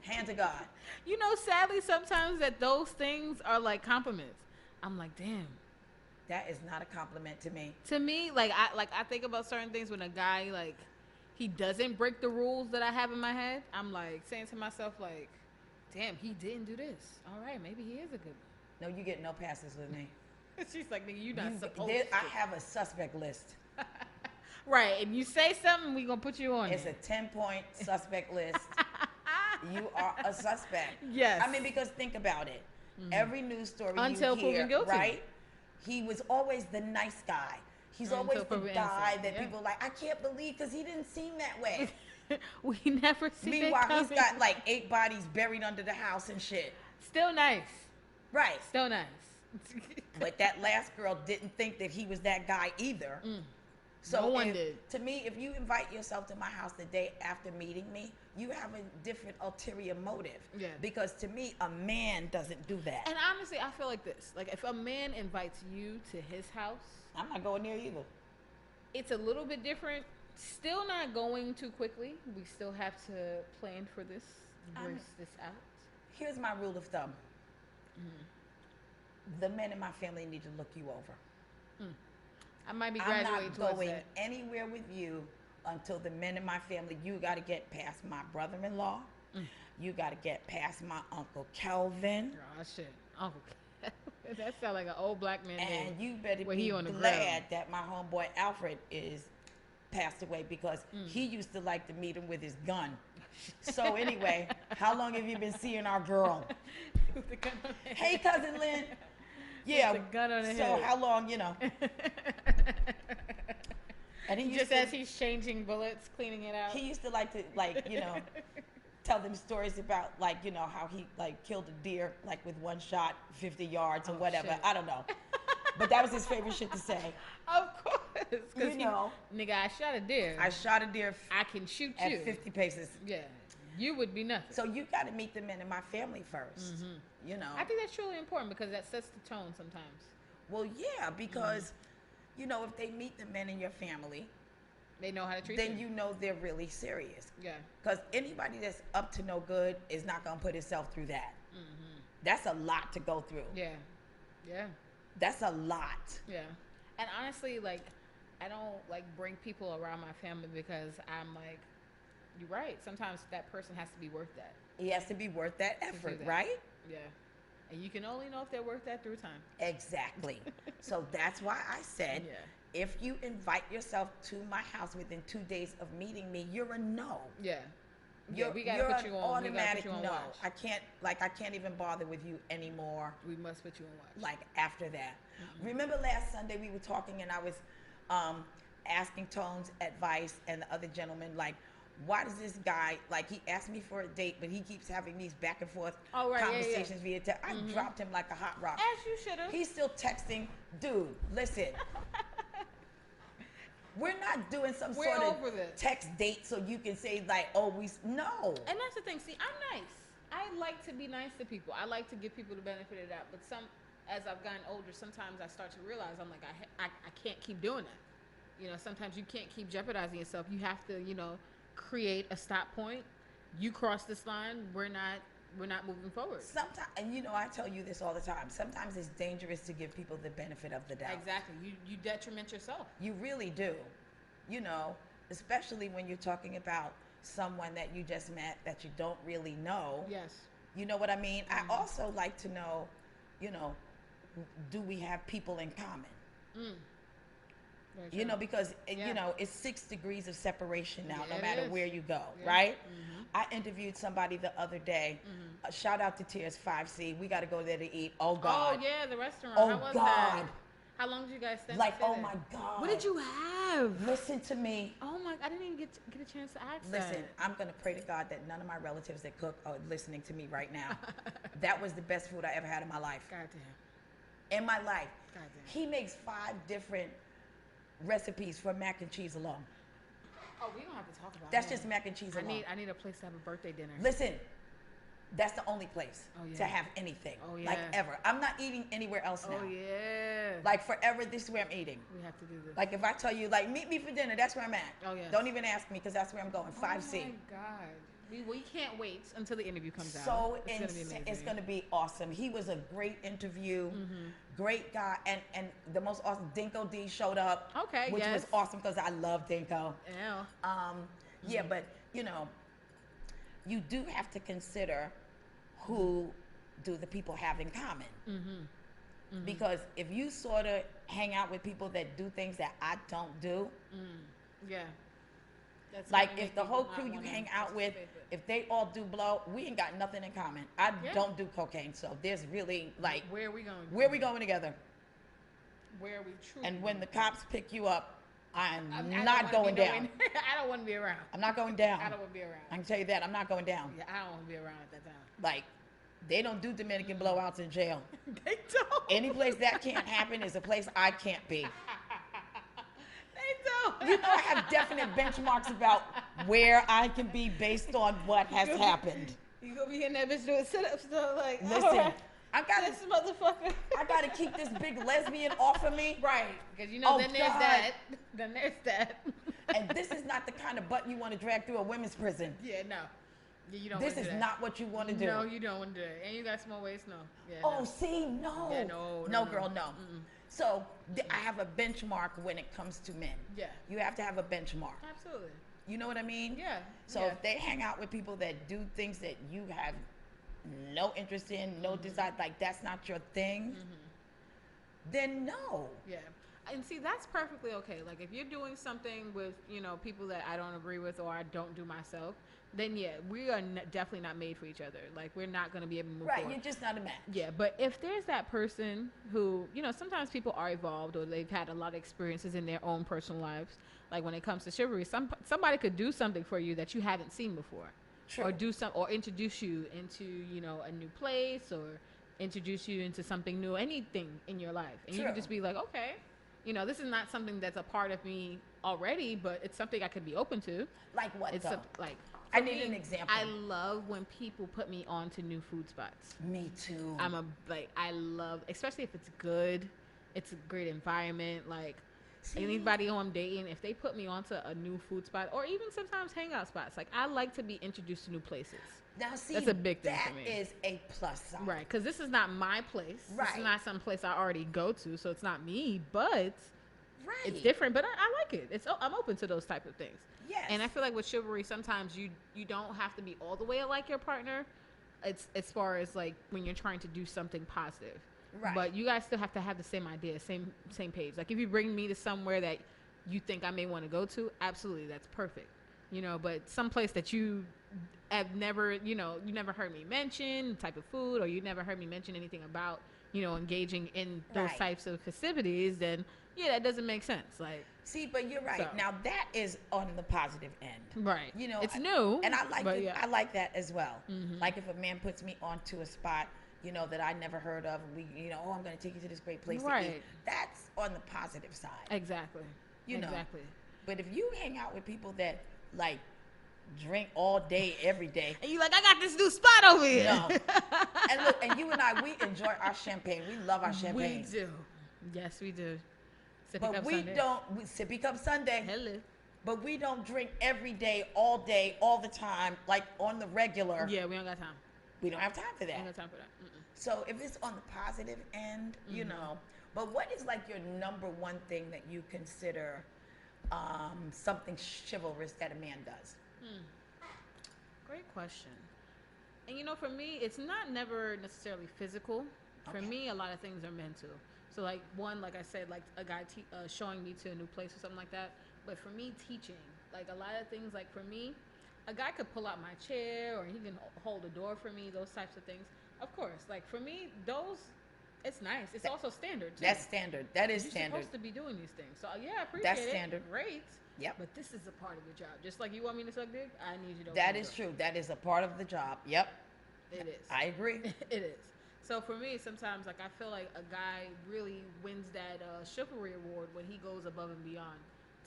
Hand to God. You know, sadly, sometimes that those things are like compliments. I'm like, damn. That is not a compliment to me. To me, I think about certain things when a guy, like, he doesn't break the rules that I have in my head. I'm like saying to myself, like, damn, he didn't do this. All right, maybe he is a good one. No, you get no passes with me. She's like, nigga, you're not supposed to. I have a suspect list. Right, and you say something, we gonna put you on. It's a 10-point suspect list. You are a suspect. Yes. I mean, because think about it. Every news story until you hear, proven guilty, right? He was always the nice guy. He's always the guy that people are like, I can't believe, because he didn't seem that way. We never see. Meanwhile, he's got like 8 bodies buried under the house and shit. Still nice. Right. Still nice. But that last girl didn't think that he was that guy either. So no one did. To me, if you invite yourself to my house the day after meeting me, you have a different ulterior motive. Yeah. Because to me, a man doesn't do that. And honestly, I feel like this. Like, if a man invites you to his house, I'm not going there either. It's a little bit different. Still not going too quickly. We still have to plan for this, brace this out. Here's my rule of thumb. The men in my family need to look you over. I might be graduating towards that. I'm not going anywhere with you until the men in my family. You got to get past my brother-in-law. You got to get past my Uncle Kelvin. Oh, shit. Uncle Kelvin. That sounds like an old black man name. And you better be glad that my homeboy Alfred is passed away, because he used to like to meet him with his gun. So anyway, how long have you been seeing our girl? With the gun on the hey, cousin Lynn. Yeah. With the gun on the so head. how long, you know? And he just as he's changing bullets, cleaning it out. He used to like to, like, you know, tell them stories about, like, you know, how he like killed a deer like with one shot, 50 yards or whatever. Shit. I don't know. But that was his favorite shit to say. Of course. You know. Nigga, I shot a deer. I shot a deer. I can shoot you. At 50 paces. Yeah. You would be nothing. So you got to meet the men in my family first. You know. I think that's truly important, because that sets the tone sometimes. Well, yeah, because, you know, if they meet the men in your family, they know how to treat you. Then you know they're really serious. Yeah. Because anybody that's up to no good is not going to put himself through that. That's a lot to go through. Yeah. Yeah. That's a lot. Yeah. And honestly, like, I don't, like, bring people around my family because I'm like, you're right. Sometimes that person has to be worth that. He has to be worth that effort, right? Yeah. And you can only know if they're worth that through time. Exactly. So that's why I said, if you invite yourself to my house within 2 days of meeting me, you're a no. Yeah. We gotta put you on. Automatic no. Watch. I can't even bother with you anymore. We must put you on watch. Like after that. Remember last Sunday we were talking and I was asking Tone's advice and the other gentleman, like, why does this guy, like, he asked me for a date, but he keeps having these back and forth Oh, right, conversations via text. I dropped him like a hot rock. As you should have. He's still texting. Dude, listen. We're not doing some We're sort of over this. text date so you can say, like, oh, no. And that's the thing. See, I'm nice. I like to be nice to people. I like to give people the benefit of that. But as I've gotten older, sometimes I start to realize I'm like, I can't keep doing that. You know, sometimes you can't keep jeopardizing yourself. You have to, you know, create a stop point. You cross this line, we're not moving forward. Sometimes, and you know, I tell you this all the time. Sometimes it's dangerous to give people the benefit of the doubt. Exactly. You detriment yourself. You really do. You know, especially when you're talking about someone that you just met that you don't really know. Yes. You know what I mean? I also like to know, you know, do we have people in common? You know, because, you know, it's 6 degrees of separation now, no matter where you go, right? I interviewed somebody the other day. Shout out to Tears 5C. We got to go there to eat. Oh, God. Oh, yeah, the restaurant. Oh, How was God. that? How long did you guys spend? Like, oh, my God. What did you have? Listen to me. Oh, my, I didn't even get a chance to ask Listen, that. I'm going to pray to God that none of my relatives that cook are listening to me right now. That was the best food I ever had in my life. Goddamn. In my life. Goddamn. He makes 5 different recipes for mac and cheese alone. Oh, we don't have to talk about That's that. just mac and cheese alone. I need a place to have a birthday dinner. Listen, that's the only place to have anything. Oh, yeah. Like, ever. I'm not eating anywhere else now. Oh, yeah. Like, forever, this is where I'm eating. We have to do this. Like, if I tell you, like, meet me for dinner, that's where I'm at. Oh, yes. Don't even ask me, because that's where I'm going. 5C. Oh, my God. We can't wait until the interview comes out. So it's going to be amazing. It's going to be awesome. He was a great interview, great guy, and the most awesome. Dinko D showed up, Okay, which yes. was awesome because I love Dinko. Yeah. Yeah, but you know, you do have to consider who do the people have in common. Because if you sort of hang out with people that do things that I don't do, Yeah. That's like gonna if make the people whole not crew you wanna hang out with, participate, but if they all do blow, we ain't got nothing in common. I Yeah. don't do cocaine, so there's really like, where are we going? where we going together? Where are we truly? And when the cops pick you up, I'm I don't not wanna going be down. I don't want to be around. I'm not going down. I don't want to be around. I can tell you that. I'm not going down. Yeah, I don't want to be around at that time. Like, they don't do Dominican blowouts in jail. They don't. Any place that can't happen is a place I can't be. They don't. You know, I have definite benchmarks about where I can be based on what has happened. You gonna be in that bitch doing sit-ups though, like Listen, all right, I gotta, this motherfucker. I gotta keep this big lesbian off of me. Right, because you know, Oh, then there's God. that. Then there's that. And this is not the kind of butt you want to drag through a women's prison. Yeah, no. Yeah, you don't. This wanna is do that. not what you want to do. No, you don't want to do it. And you got small waist, no. Yeah. Oh, no. see, no. Yeah, no, No, no, girl, no. Mm-mm. So I have a benchmark when it comes to men. Yeah. You have to have a benchmark. Absolutely. You know what I mean? Yeah. So yeah. if they hang out with people that do things that you have no interest in, no desire, like that's not your thing, then no. Yeah. And see, that's perfectly okay. Like, if you're doing something with, you know, people that I don't agree with or I don't do myself, then yeah, we are definitely not made for each other. Like, we're not going to be able to move Right, forward. you're just not a match. Yeah, but if there's that person who, you know, sometimes people are evolved or they've had a lot of experiences in their own personal lives. Like when it comes to chivalry, somebody could do something for you that you haven't seen before. True. Or do some, or introduce you into, you know, a new place or introduce you into something new, anything in your life. And you True. can just be like, okay, you know, this is not something that's a part of me already, but it's something I could be open to. Like what It's though? like, I for need me, an example. I love when people put me on to new food spots. Me too. I love, especially if it's good, it's a great environment. Like, See? anybody who I'm dating, if they put me onto a new food spot or even sometimes hangout spots, like I like to be introduced to new places. Now see, That's a big thing that for me. is a plus sign. Right, because this is not my place. This Right. is not some place I already go to, so it's not me, but Right. it's different. But I like it. I'm open to those type of things. Yes. And I feel like with chivalry, sometimes you don't have to be all the way like your partner. It's as far as like when you're trying to do something positive. Right. But you guys still have to have the same idea, same page. Like if you bring me to somewhere that you think I may want to go to, absolutely, that's perfect. you know, but someplace that you have never, you know, you never heard me mention type of food, or you never heard me mention anything about, you know, engaging in those Right. types of festivities, then yeah, that doesn't make sense. Like, See, but you're right. so Now that is on the positive end. right, You know, it's new, and I like but it. yeah, I like that as well. mm-hmm. Like if a man puts me onto a spot, you know, that I never heard of, and we, you know, oh, I'm going to take you to this great place to eat. Right. That's on the positive side. Exactly. You know. Exactly. But if you hang out with people that like drink all day, every day, And you like, I got this new spot over here. no. And look, and you and I, we enjoy our champagne. We love our champagne. We do. Yes, we do. Sippy But Cup we Sunday. don't. Sippy Cup Sunday. Hello. But we don't drink every day, all the time, like on the regular. Yeah, we don't got time. We don't have time for We don't that. got time for that. Mm-mm. So if it's on the positive end, you know. But what is like your number one thing that you consider something chivalrous that a man does? Great question. And you know, for me, it's not never necessarily physical. For Okay. me, a lot of things are mental. So, like, one, like I said, like a guy showing me to a new place or something like that. But for me, teaching, like a lot of things, like for me, a guy could pull out my chair, or he can hold a door for me, those types of things. Of course, like for me, those, it's nice. It's also standard, too. That's standard. That is You're standard. supposed to be doing these things. So, yeah, I appreciate That's it. standard. Great. Yep. But this is a part of your job. Just like you want me to suck dick, I need you to open That the is door. true. That is a part of the job. Yep. It is. I agree. It is. So for me, sometimes like I feel like a guy really wins that chivalry award when he goes above and beyond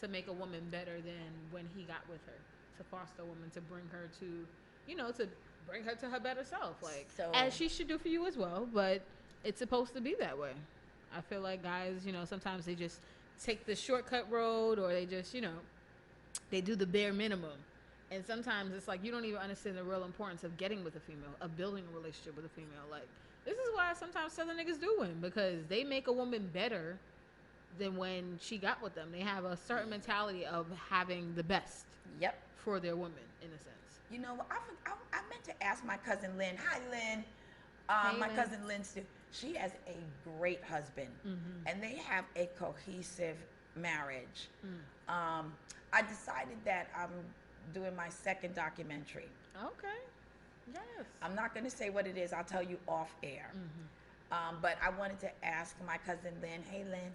to make a woman better than when he got with her, to foster a woman, to bring her to, you know, to bring her to her better self, like So- as she should do for you as well. But it's supposed to be that way. I feel like guys, you know, sometimes they just take the shortcut road, or they just, you know, they do the bare minimum. And sometimes it's like you don't even understand the real importance of getting with a female, of building a relationship with a female. Like, this is why sometimes Southern niggas do win, because they make a woman better than when she got with them. They have a certain mentality of having the best Yep. for their woman, in a sense. You know, I meant to ask my cousin Lynn. Hi, Lynn. Hey, My Lynn. cousin Lynn, she has a great husband, and they have a cohesive marriage. I decided that I'm doing my second documentary. Okay. Yes. I'm not going to say what it is. I'll tell you off air. But I wanted to ask my cousin Lynn, hey, Lynn,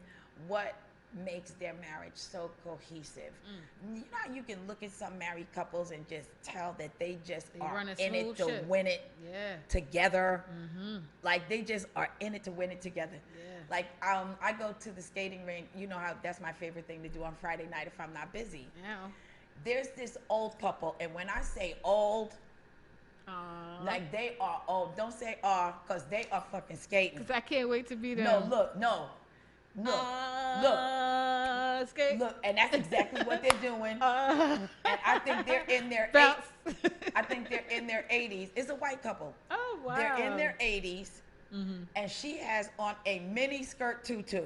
what makes their marriage so cohesive? You know how you can look at some married couples and just tell that they just They are run a in it smooth to ship. win it Yeah. together. Like they just are in it to win it together. Yeah. Like I go to the skating rink. You know how that's my favorite thing to do on Friday night if I'm not busy. Now. There's this old couple, and when I say old, like they are old. Don't say because they are fucking skating. Because I can't wait to be there. No, look, look, and that's exactly what they're doing. And I think they're in their Bounce. I think they're in their 80s. It's a white couple. Oh, wow. They're in their 80s, and she has on a mini skirt tutu.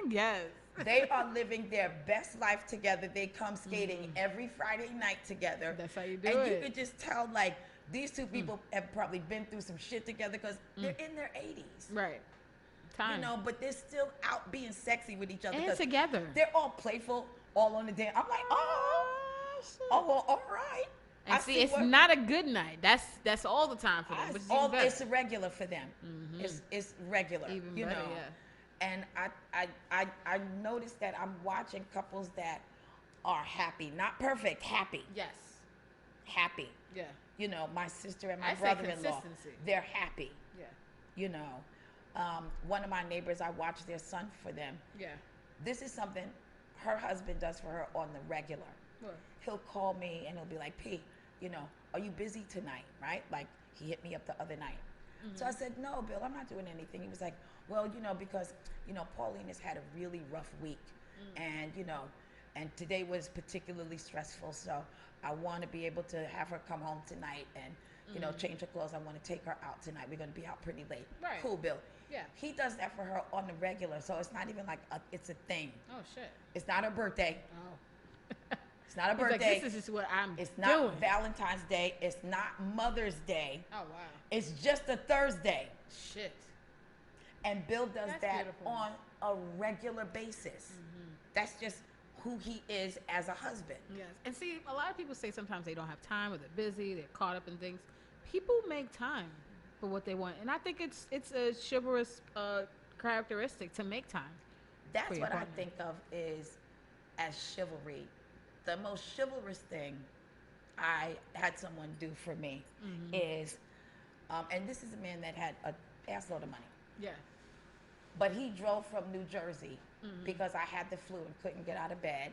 Yes. They are living their best life together. They come skating every Friday night together. That's how you do and it. you could just tell, like, these two people have probably been through some shit together because they're in their 80s. Right. Time. You know, but they're still out being sexy with each other. And 'cause together. They're all playful, all on the dance. I'm like, shit. well, all right. And see, it's not a good night. That's all the time for them. Which is even better. It's regular for them. It's regular. Even you better, know. yeah. And I noticed that I'm watching couples that are happy, not perfect, happy, Yes. happy. Yeah. You know, my sister and my I say brother-in-law, consistency. they're happy. Yeah. You know, one of my neighbors, I watch their son for them. Yeah. This is something her husband does for her on the regular. What? He'll call me and he'll be like, P, you know, are you busy tonight, right? Like, he hit me up the other night. So I said, no, Bill, I'm not doing anything. He was like, well, you know, because, you know, Pauline has had a really rough week. And, you know, and today was particularly stressful. So I want to be able to have her come home tonight and, you know, change her clothes. I want to take her out tonight. We're going to be out pretty late. Right. Cool, Bill. Yeah. He does that for her on the regular. So it's not even like it's a thing. Oh, shit. It's not her birthday. Oh. It's not a He's like, birthday. this is just what I'm It's not doing. Valentine's Day. It's not Mother's Day. Oh, wow. It's just a Thursday. Shit. And Bill does That's that beautiful. on a regular basis. That's just who he is as a husband. Yes. And see, a lot of people say sometimes they don't have time or they're busy, they're caught up in things. People make time for what they want. And I think it's a chivalrous characteristic to make time. That's what I think of is as chivalry. The most chivalrous thing I had someone do for me is, and this is a man that had a assload of money. Yeah. But he drove from New Jersey because I had the flu and couldn't get out of bed.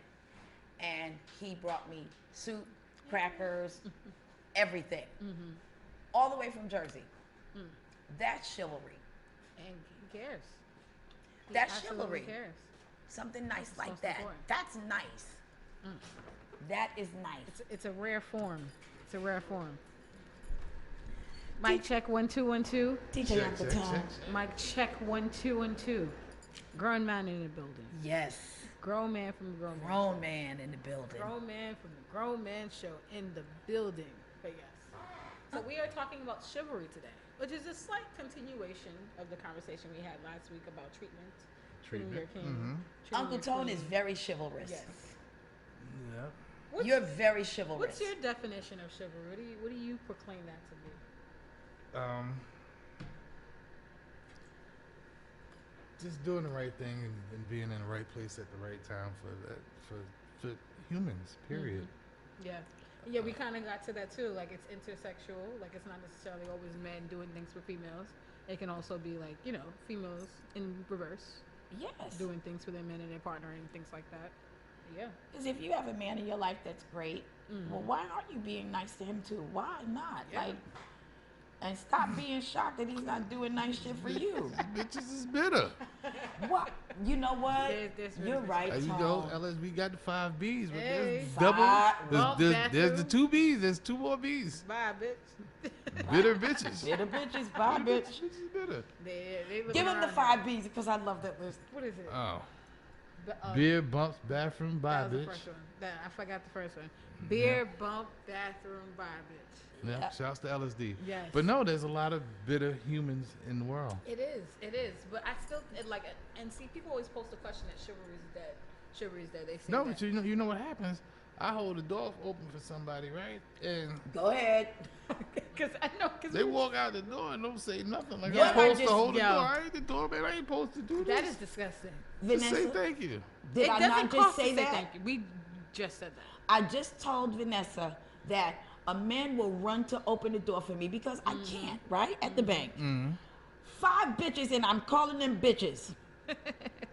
And he brought me soup, crackers, everything. All the way from Jersey. That's chivalry. And he cares. He That's chivalry. Cares. Something nice like that. That's nice. That is nice. It's a rare form. It's a rare form. Mic check 1 2 1 2. DJ UncleTone. Mic check 1 2 1 2. Grown man in the building. Yes. Grown man from the grown man. Grown man in the building. Grown man from the Grown Man Show in the building. But yes. So we are talking about chivalry today, which is a slight continuation of the conversation we had last week about treatment. Treating your king. UncleTone is very chivalrous. Yes. Yeah. You're very chivalrous. What's your definition of chivalry? What do you proclaim that to be? Just doing the right thing and being in the right place at the right time for humans. Period. Yeah. Yeah, we kind of got to that too. Like it's intersexual. Like it's not necessarily always men doing things for females. It can also be like, you know, females in reverse. Yes. Doing things for their men and their partner and things like that. Yeah. Because if you have a man in your life that's great, well, why aren't you being nice to him too? Why not? Yeah. Like, and stop being shocked that he's not doing nice shit for you. Bitches is bitter. What? You know what? There's You're right, There you Tom. go, Ellis. We got the 5 B's, but Hey. there's double. Well, There's the 2 B's. There's 2 more B's. Bye, bitch. Bitter bitches. Bitter bitches, bye, bitch. Bitches is bitter. They Give him the 5 B's because I love that list. What is it? Oh. Beer, bumps, bathroom, bye, that was bitch. the first one. I forgot the first one. Beer, bump, bathroom, bye, bitch. Yeah. Shouts to LSD. Yes. But no, there's a lot of bitter humans in the world. It is. But I still like. And see, people always post the question that chivalry is dead. Chivalry is dead. They say No, that. but you know what happens? I hold the door open for somebody, right? And Go ahead. Because I know. Cause they walk out the door and don't say nothing. Like Yeah, I'm supposed I to hold the yo. door. I ain't the doorman. I ain't supposed to do this. that is disgusting. Just say Vanessa, thank you. did it I doesn't not cost just to say that? Thank you. We just said that. I just told Vanessa that a man will run to open the door for me because I can't, right? At the bank. 5 bitches, and I'm calling them bitches,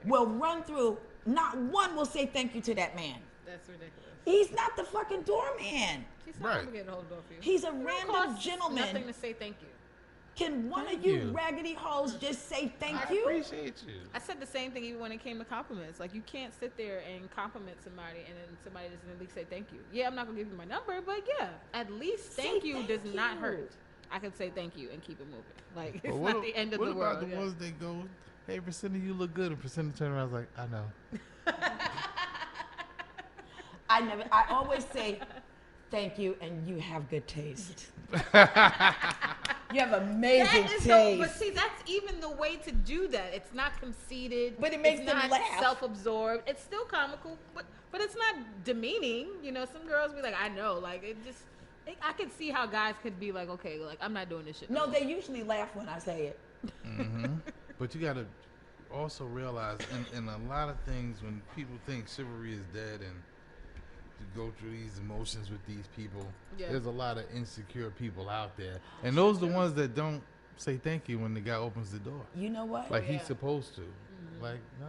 will run through. Not one will say thank you to that man. That's ridiculous. He's not the fucking doorman. She's not Right. gonna get a hold door for you. He's a It don't random cost gentleman. Nothing to say thank you. Can one Thank of you you. raggedy hoes just say thank I you? appreciate you. I said the same thing even when it came to compliments. Like you can't sit there and compliment somebody and then somebody doesn't at least say thank you. Yeah, I'm not gonna give you my number, but yeah, at least Say thank you thank does not you. hurt. I can say thank you and keep it moving. Like it's But what not the end of what the world. about the yeah. ones that go, hey, Precenda, you look good, and Precenda turn around like, I know. I always say thank you, and you have good taste. You have amazing That is taste. but see, that's even the way to do that. It's not conceited. But it makes it's them not laugh. self-absorbed. It's still comical, but it's not demeaning. You know, some girls be like, I know, like it just. I could see how guys could be like, okay, like I'm not doing this shit. No, they usually laugh when I say it. But you got to also realize in a lot of things when people think chivalry is dead and to go through these emotions with these people, Yeah. there's a lot of insecure people out there. And those are the ones that don't say thank you when the guy opens the door. You know what? Like Yeah. he's supposed to. Like, no.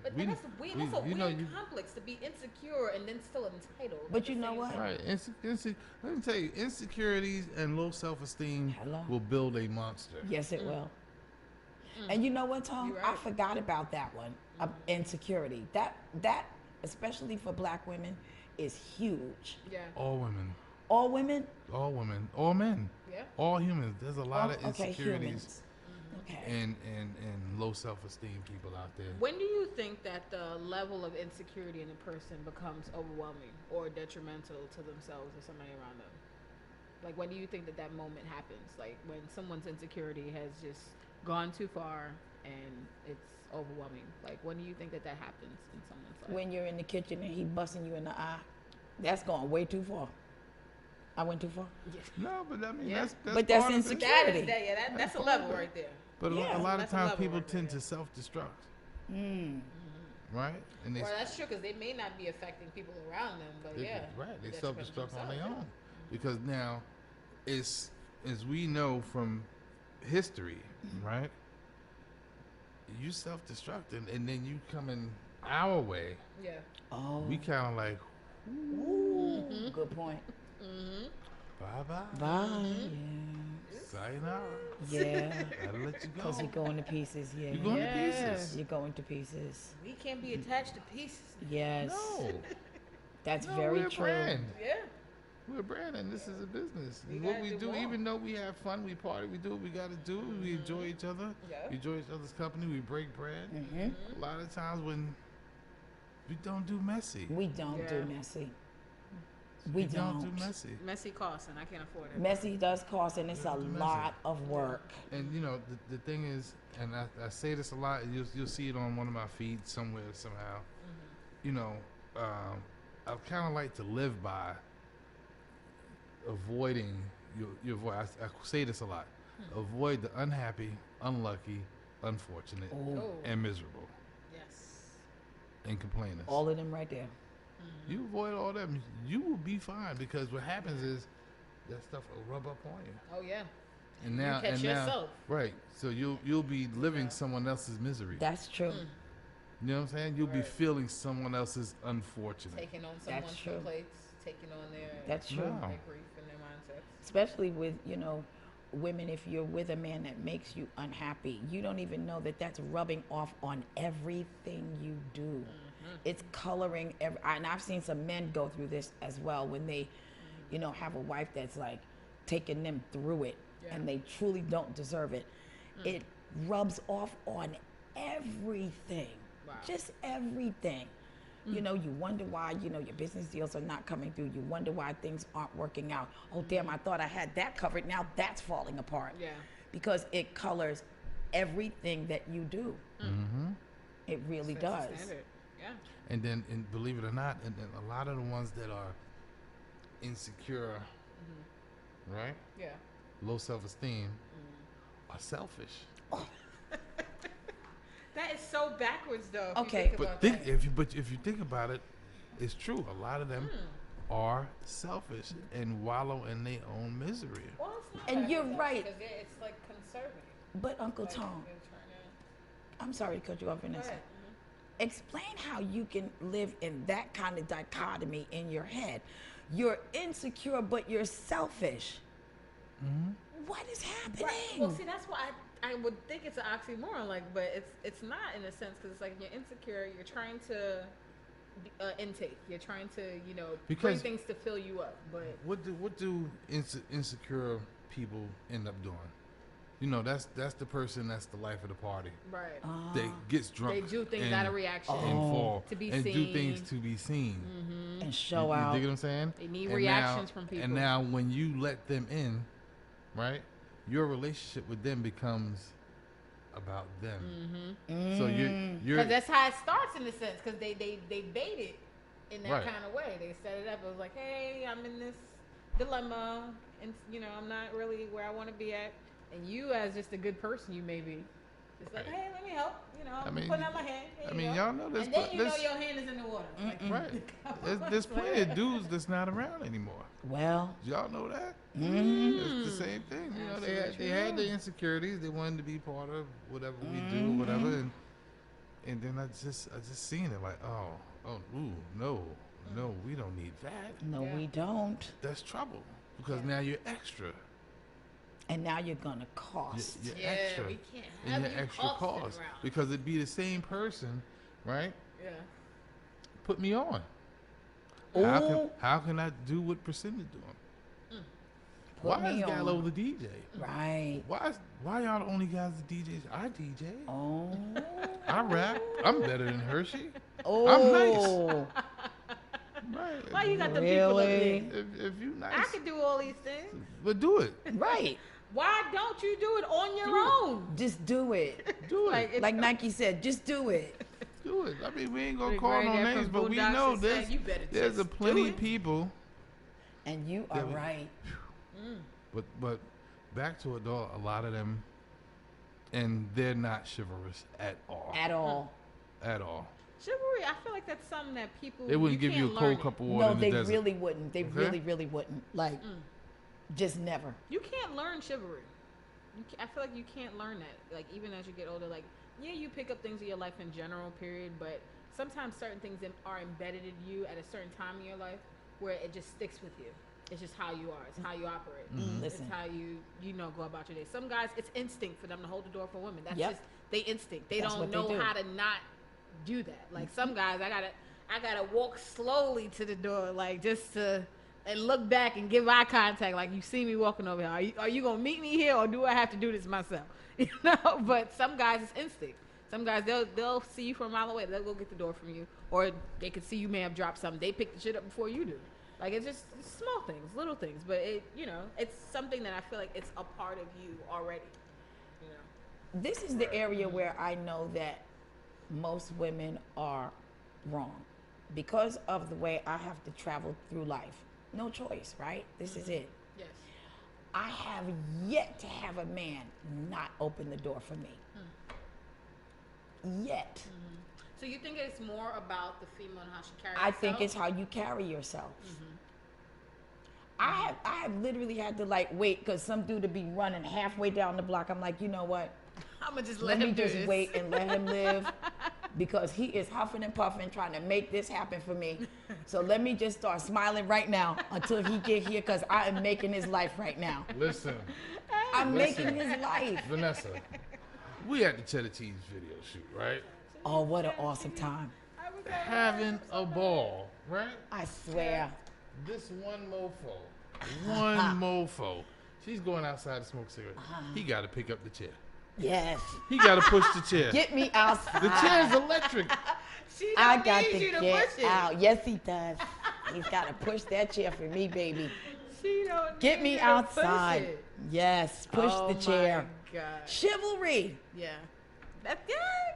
But We- that's a weird, we- that's a you know, weird you- complex to be insecure and then still entitled. But at you the know same what? time. Right. Let me tell you, insecurities and low self-esteem Hello? will build a monster. Yes, it will. And you know what, Tom? You're I right. forgot about that one. Insecurity. That, especially for black women, is huge. Yeah. All women, All women? all women, all men, Yeah. all humans. There's a lot of Okay, insecurities humans. Okay. and low self-esteem people out there. When do you think that the level of insecurity in a person becomes overwhelming or detrimental to themselves or somebody around them? Like, when do you think that moment happens? Like, when someone's insecurity has just gone too far and it's overwhelming. Like, when do you think that happens in someone's life? When you're in the kitchen and he busting you in the eye, that's going way too far. I went too far. No, but I mean Yeah. that's But that's part of it. insecurity. That's a level right there. But Yeah. a lot of That's a times level people right tend there. to self-destruct, right? And they Well, that's true, because they may not be affecting people around them, but They- yeah. right. They that's self-destruct on their themselves, own because now, it's as we know from history, right? You self-destruct and then you come in our way. Yeah. Oh, We kind of like ooh, good point. bye bye, Bye. sayonara. Yeah. Gotta let you go. Because you're going to pieces. Yeah. You going Yeah. to pieces? You're going to pieces. We can't be attached to pieces. Yes. No, That's no, very we're a true. brand. Yeah. We're a brand, and this is a business. We What gotta we do do, more. even though we have fun, we party, we do what we got to do. We enjoy each other. Yeah. We enjoy each other's company. We break bread. Mm-hmm. A lot of times when we don't do messy. We don't Yeah. do messy. We don't. do messy. Messy cost, and I can't afford it. Messy does cost, and it's a Messy. lot of work. And you know the thing is, and I say this a lot. You'll see it on one of my feeds somewhere somehow. You know, I kind of like to live by avoiding your voice. I say this a lot. Avoid the unhappy, unlucky, unfortunate, Oh, and miserable, Yes. and complainers. all of them right there. You avoid all them, you will be fine because what happens is that stuff will rub up on you. Oh, yeah. And now, catch and now, yourself. right? So you'll be living someone else's misery. That's true. You know what I'm saying? You'll be Right. feeling someone else's unfortunate. Taking on That's someone's true. plates, taking on their, That's true. No. their grief and their mindsets. Especially with, women, if you're with a man that makes you unhappy, you don't even know that that's rubbing off on everything you do. It's coloring and I've seen some men go through this as well when they, have a wife that's like taking them through it Yeah. and they truly don't deserve it. It rubs off on everything. Wow. Just everything. You wonder why, your business deals are not coming through. You wonder why things aren't working out. Oh, damn, I thought I had that covered. Now that's falling apart. Yeah. Because it colors everything that you do. Mm-hmm. It really Sets the does. standard. Yeah. And then, and believe it or not, and then a lot of the ones that are insecure, right? Yeah. Low self-esteem, are selfish. That is so backwards, though. If Okay. You think But about think that. if you think about it, it's true. A lot of them are selfish and wallow in their own misery. Well, it's not And you're backwards, though, right. because it's like conservative. But Uncle Like, Tom, they're trying I'm sorry to cut you off, to- Go Vanessa. ahead. Explain how you can live in that kind of dichotomy in your head. You're insecure, but you're selfish. What is happening? Right. Well, see, that's why I would think it's an oxymoron, but it's not in a sense, because it's like you're insecure, you're trying to intake, you're trying to bring Because- things to fill you up, but What do insecure people end up doing? That's the person that's the life of the party. right, They gets drunk. they do things and, out of reaction and fall to be and seen, do things to be seen. And show You out. dig what I'm saying? They need And reactions now, from people. And now when you let them in, right, your relationship with them becomes about them. So you're because that's how it starts in a sense, because they bait it in that Right. kind of way. They set it up. It was like, hey, I'm in this dilemma, and I'm not really where I want to be at. And you, as just a good person, you may be. It's like, Right. hey, let me help. I'm I mean, putting out my hand. Here I you mean, go. y'all know this. And then you know this your hand is in the water. Like, right. There's plenty of dudes that's not around anymore. Well, Y'all know that? It's the same thing. They Absolutely had true. their insecurities. They wanted to be part of whatever we do, whatever. And then I just seen it like, no, we don't need that. no, Yeah. we don't. That's trouble because now you're extra. And now you're going to cost. You're yeah, extra. we can't And have you're you extra costing cost around. because it'd be the same person, right? Yeah. Put me on. Ooh. How can I do what Precenda doing? Put Why is me Gallo on. the DJ? Right. Why y'all the only guys the DJs? I DJ. Oh. I rap. I'm better than Hershey. Oh. Right. Why you got the people up Really? there? If you nice, I could do all these things. but do it. Right. Why don't you do it on your own? Just do it. Do it. Like, Like Nike said, just do it. Do it. I mean, we ain't gonna The call no granddad names, from but we Boondocks know said, there's "You better there's a just plenty do it." people. And you are right. But back to it though, a lot of them, and they're not chivalrous at all. At all. At all. Chivalry, I feel like that's something that people They wouldn't give you a can't cold learn cup of it. water No, in the they desert. really wouldn't. They Okay. really wouldn't. Like, just never. You can't learn chivalry. I feel like you can't learn that. Like even as you get older, like yeah, you pick up things in your life in general, period. But sometimes certain things are embedded in you at a certain time in your life where it just sticks with you. It's just how you are. It's how you operate. Listen. It's how you know go about your day. Some guys, it's instinct for them to hold the door for women. That's Yep. just they instinct. They That's don't what they know do. how to not do that. Like some guys, I gotta walk slowly to the door, like just to and look back and give eye contact. Like you see me walking over here. Are you gonna meet me here or do I have to do this myself? You know. But some guys, it's instinct. Some guys they'll see you from a mile away. They'll go get the door from you, or they could see you may have dropped something. They pick the shit up before you do. Like it's just small things, little things, but it's something that I feel like it's a part of you already. You know. This is the area where I know that most women are wrong because of the way I have to travel through life. No choice, right? This is it. Yes. I have yet to have a man not open the door for me. Yet. So you think it's more about the female and how she carries I herself? think it's how you carry yourself. I have literally had to like wait because some dude to be running halfway down the block. I'm like, you know what? I'm gonna just Let let me him do just this. wait and let him live because he is huffing and puffing trying to make this happen for me. So let me just start smiling right now until he get here because I am making his life right now. Listen, I'm Listen. making his life. Vanessa, we at the Cheddar Cheese video shoot, right? Oh, what an awesome time. Having a ball, right? I swear. This one mofo, she's going outside to smoke a cigarette. He got to pick up the chair. Yes. He got to push the chair. Get me outside. The chair's electric. She I don't got need to you to get push it. out. Yes, he does. He's got to push that chair for me, baby. She don't Get need me you to outside. Push it. Yes, push Oh the chair. My God. Chivalry. Yeah. Yeah,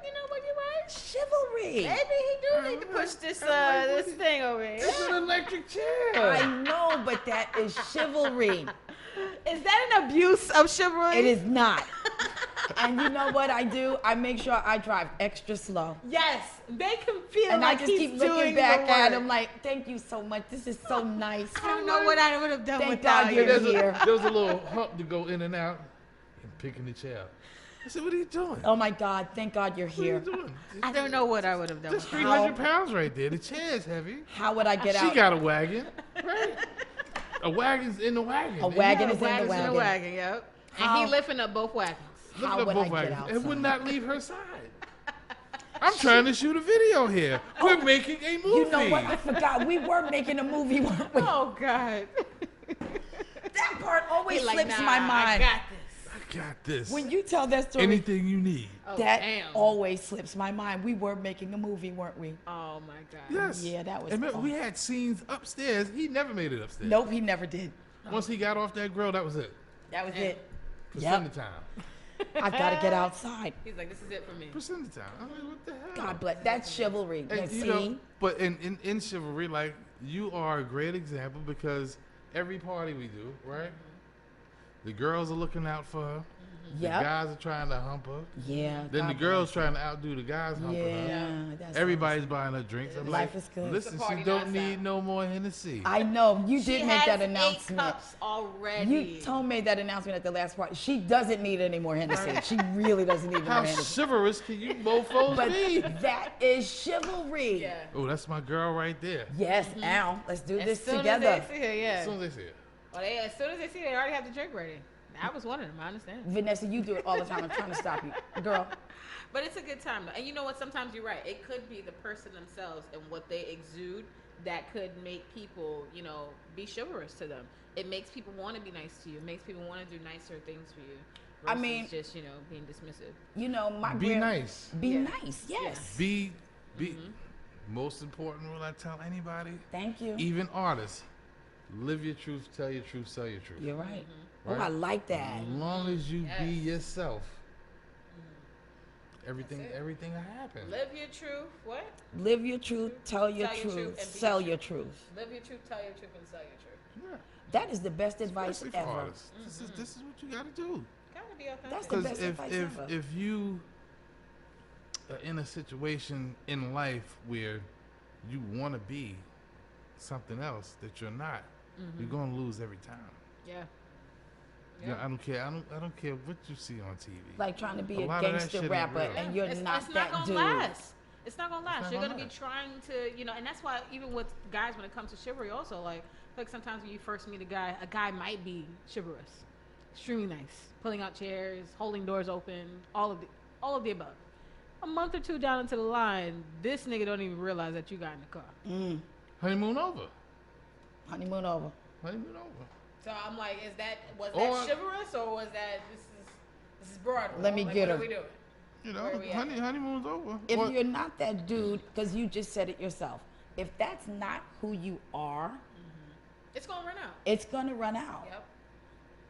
you know what, you're right. Chivalry. Maybe he do need to push this this thing over here. It's an electric chair. I know, but that is chivalry. Is that an abuse of chivalry? It is not. And you know what I do? I make sure I drive extra slow. Yes, they can feel And like I just he's keep doing looking the back at work. him like, thank you so much. This is so nice. I don't know what I would have done Thank without God you. you're here. There was a little hump to go in and out and picking the chair up. I said, what are you doing? Oh my God, thank God you're What are here. you doing? I don't know what I would have done That's without 300 pounds right there. The chair's heavy. How would I get She out? got a wagon, right? A wagon's in the wagon. A wagon is in the Wagons in wagon. the wagon, yep. And How- he lifting up both wagons. Look How at would both I get wagons. outside? It would not leave her side. I'm trying to shoot a video here. We're making a movie. You know what? I forgot. We were making a movie, weren't we? Oh God. That part always He like, slips nah, my I mind. got this. I got this. When you tell that story, Anything you need. Oh, that damn. always slips my mind. We were making a movie, weren't we? Oh my God. Yes. Yeah, that was And remember, we awesome. had scenes upstairs. He never made it upstairs. Nope, he never did. Once he got off that grill, that was it. That was Yeah. it. Precenda Yep. time. I gotta get outside. He's like, this is it for me. Precenda time. I'm like, what the hell? God bless. That's chivalry. And, That you scene. know, but in chivalry, like, you are a great example because every party we do, right? The girls are looking out for her. The Yep. guys are trying to hump her. Yeah. Then God the girls trying to outdo the guys humping her. Yeah, that's Everybody's buying her drinks. I'm Life like, is good. listen, It's a she party don't nonstop. need no more Hennessy. I know. You She did make has that announcement. 8 cups already. You told me that announcement at the last party. She doesn't need any more Hennessy. She really doesn't need any How more Hennessy. chivalrous can you mofos But be? that is chivalry. Yeah. Oh, that's my girl right there. Yes, Al. Let's do As this soon together. as they see her, yeah. As soon as they see it. Well, as soon as they see, they already have the drink ready. I was one of them. I understand. Vanessa, you do it all the time. I'm trying to stop you. Girl, But it's a good time. Though. And you know what? Sometimes you're right. It could be the person themselves and what they exude that could make people, be chivalrous to them. It makes people want to be nice to you. It makes people want to do nicer things for you. I Versus mean- just, being dismissive. my Be grand- nice. Be Yeah. nice, yes. Be most important, what I tell anybody, Thank you. even artists, live your truth, tell your truth, sell your truth. You're right. Right? Oh, I like that. As long as you be Yes. yourself, everything That's it. everything will happen. Live your truth. What? Live your truth, tell your Tell your truth, truth, and be sell your your truth. Live your truth, tell your truth, and sell your truth. Yeah. That is the best advice Especially for ever. artists. This is what you gotta do. Gotta be authentic. That's the Because best if advice if ever. if you are in a situation in life where you want to be something else that you're not, you're gonna lose every time. Yeah. Yeah, I don't care. I don't care what you see on TV. Like trying to be A a lot of that gangster shit ain't rapper real. and you're it's not not that gonna dude. last. It's not gonna last. not You're gonna gonna be last. trying to, and that's why even with guys when it comes to chivalry, also like sometimes when you first meet a guy might be chivalrous, extremely nice, pulling out chairs, holding doors open, all of the above. A month or two down into the line, this nigga don't even realize that you got in the car. Honeymoon over. Honeymoon over. Honeymoon over. So I'm like, was Or- that chivalrous or was that this is Broadway? Let me Like, get what her. are we doing? You know, Where we at? honeymoon's over. If Or- you're not that dude, because you just said it yourself, if that's not who you are, It's gonna run out. it's gonna run out. Yep.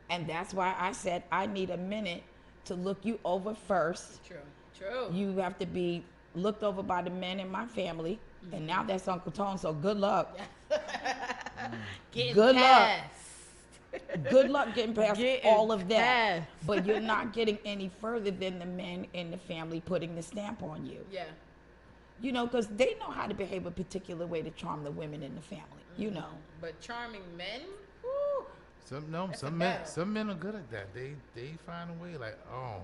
And that's why I said I need a minute to look you over first. True. You have to be looked over by the men in my family. And now that's UncleTone, so good luck. Getting Good luck. past. Good luck getting past Getting all of that. past. But you're not getting any further than the men in the family putting the stamp on you. Yeah. You know, because they know how to behave a particular way to charm the women in the family. You know. But charming men, whoo, Some a battle. some men are good at that. They find a way like, oh,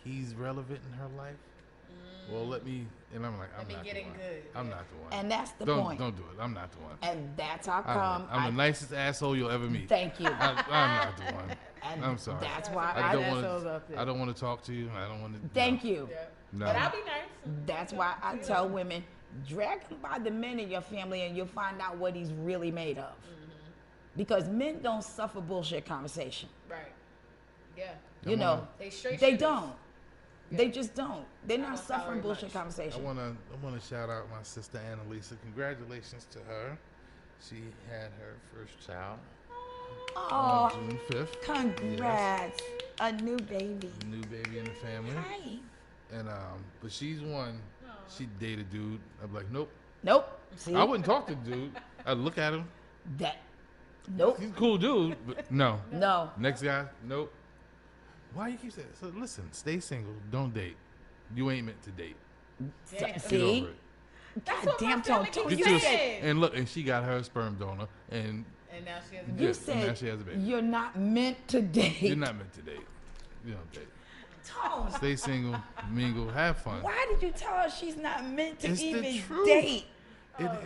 he's relevant in her life. Well, let me, and I'm like, I'm me not get the it one. good, I'm yeah. not the one. And that's the don't point. don't do it. I'm not the one. And that's how come I'm the nicest asshole you'll ever meet. Thank you. I'm not the one. And I'm sorry. That's why I don't assholes want up to. there. I don't want to talk to you. I don't want to. Thank you. yeah. No. But I'll be nice. That's why I tell women, drag him by the men in your family and you'll find out what he's really made of. Because men don't suffer bullshit conversation. Right. Yeah. You know, They straight they shooters. don't. They just don't. They're not don't suffering tolerate bullshit much. I conversation. wanna shout out my sister Annalisa. Congratulations to her. She had her first child on Oh, June 5th. congrats. A new baby. New baby in the family. Hi. And but she's one. She dated dude. I'm like, nope. Nope. See? I wouldn't talk to the dude. I'd look at him. That. Nope. He's a cool dude, but no. No. Next guy, nope. Why you keep saying? So listen, stay single. Don't date. You ain't meant to date. Damn. Get See? over it. That's God what damn, my Tone. family Tone, keeps Get you you a- saying. and look, and she got her a sperm donor, and And now she has a Yeah. You and now said she has a baby. you're not meant to date. you're not meant to date. You don't date. Tone, Stay single, mingle, have fun. why did you tell her she's not meant to It's the even truth. date? It- Oh, God.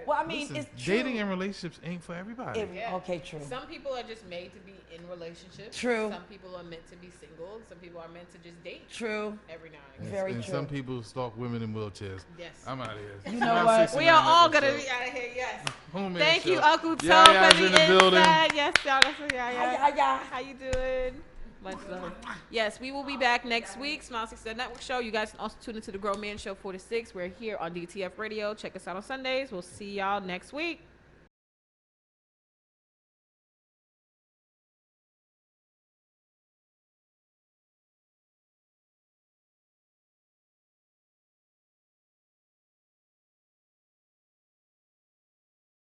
Well, I mean, listen, it's true. dating and relationships ain't for everybody. Yeah. Okay, true. Some people are just made to be in relationships. True. Some people are meant to be single. Some people are meant to just date True. every now and and, again. Very and true. some people stalk women in wheelchairs. Yes. I'm out of here. You know what? We are all gonna be out of here. Yes. Homemade Thank you, show. Uncle Toe, Yaya's for the in the building. inside. Yes, y'all. That's what Hi, Yaya. hi. How you doing? Much love. Yes, we will be back next week. Smile 6 Network Show. You guys can also tune into the Grown Man Show 4 to 6. We're here on DTF Radio. Check us out on Sundays. We'll see y'all next week.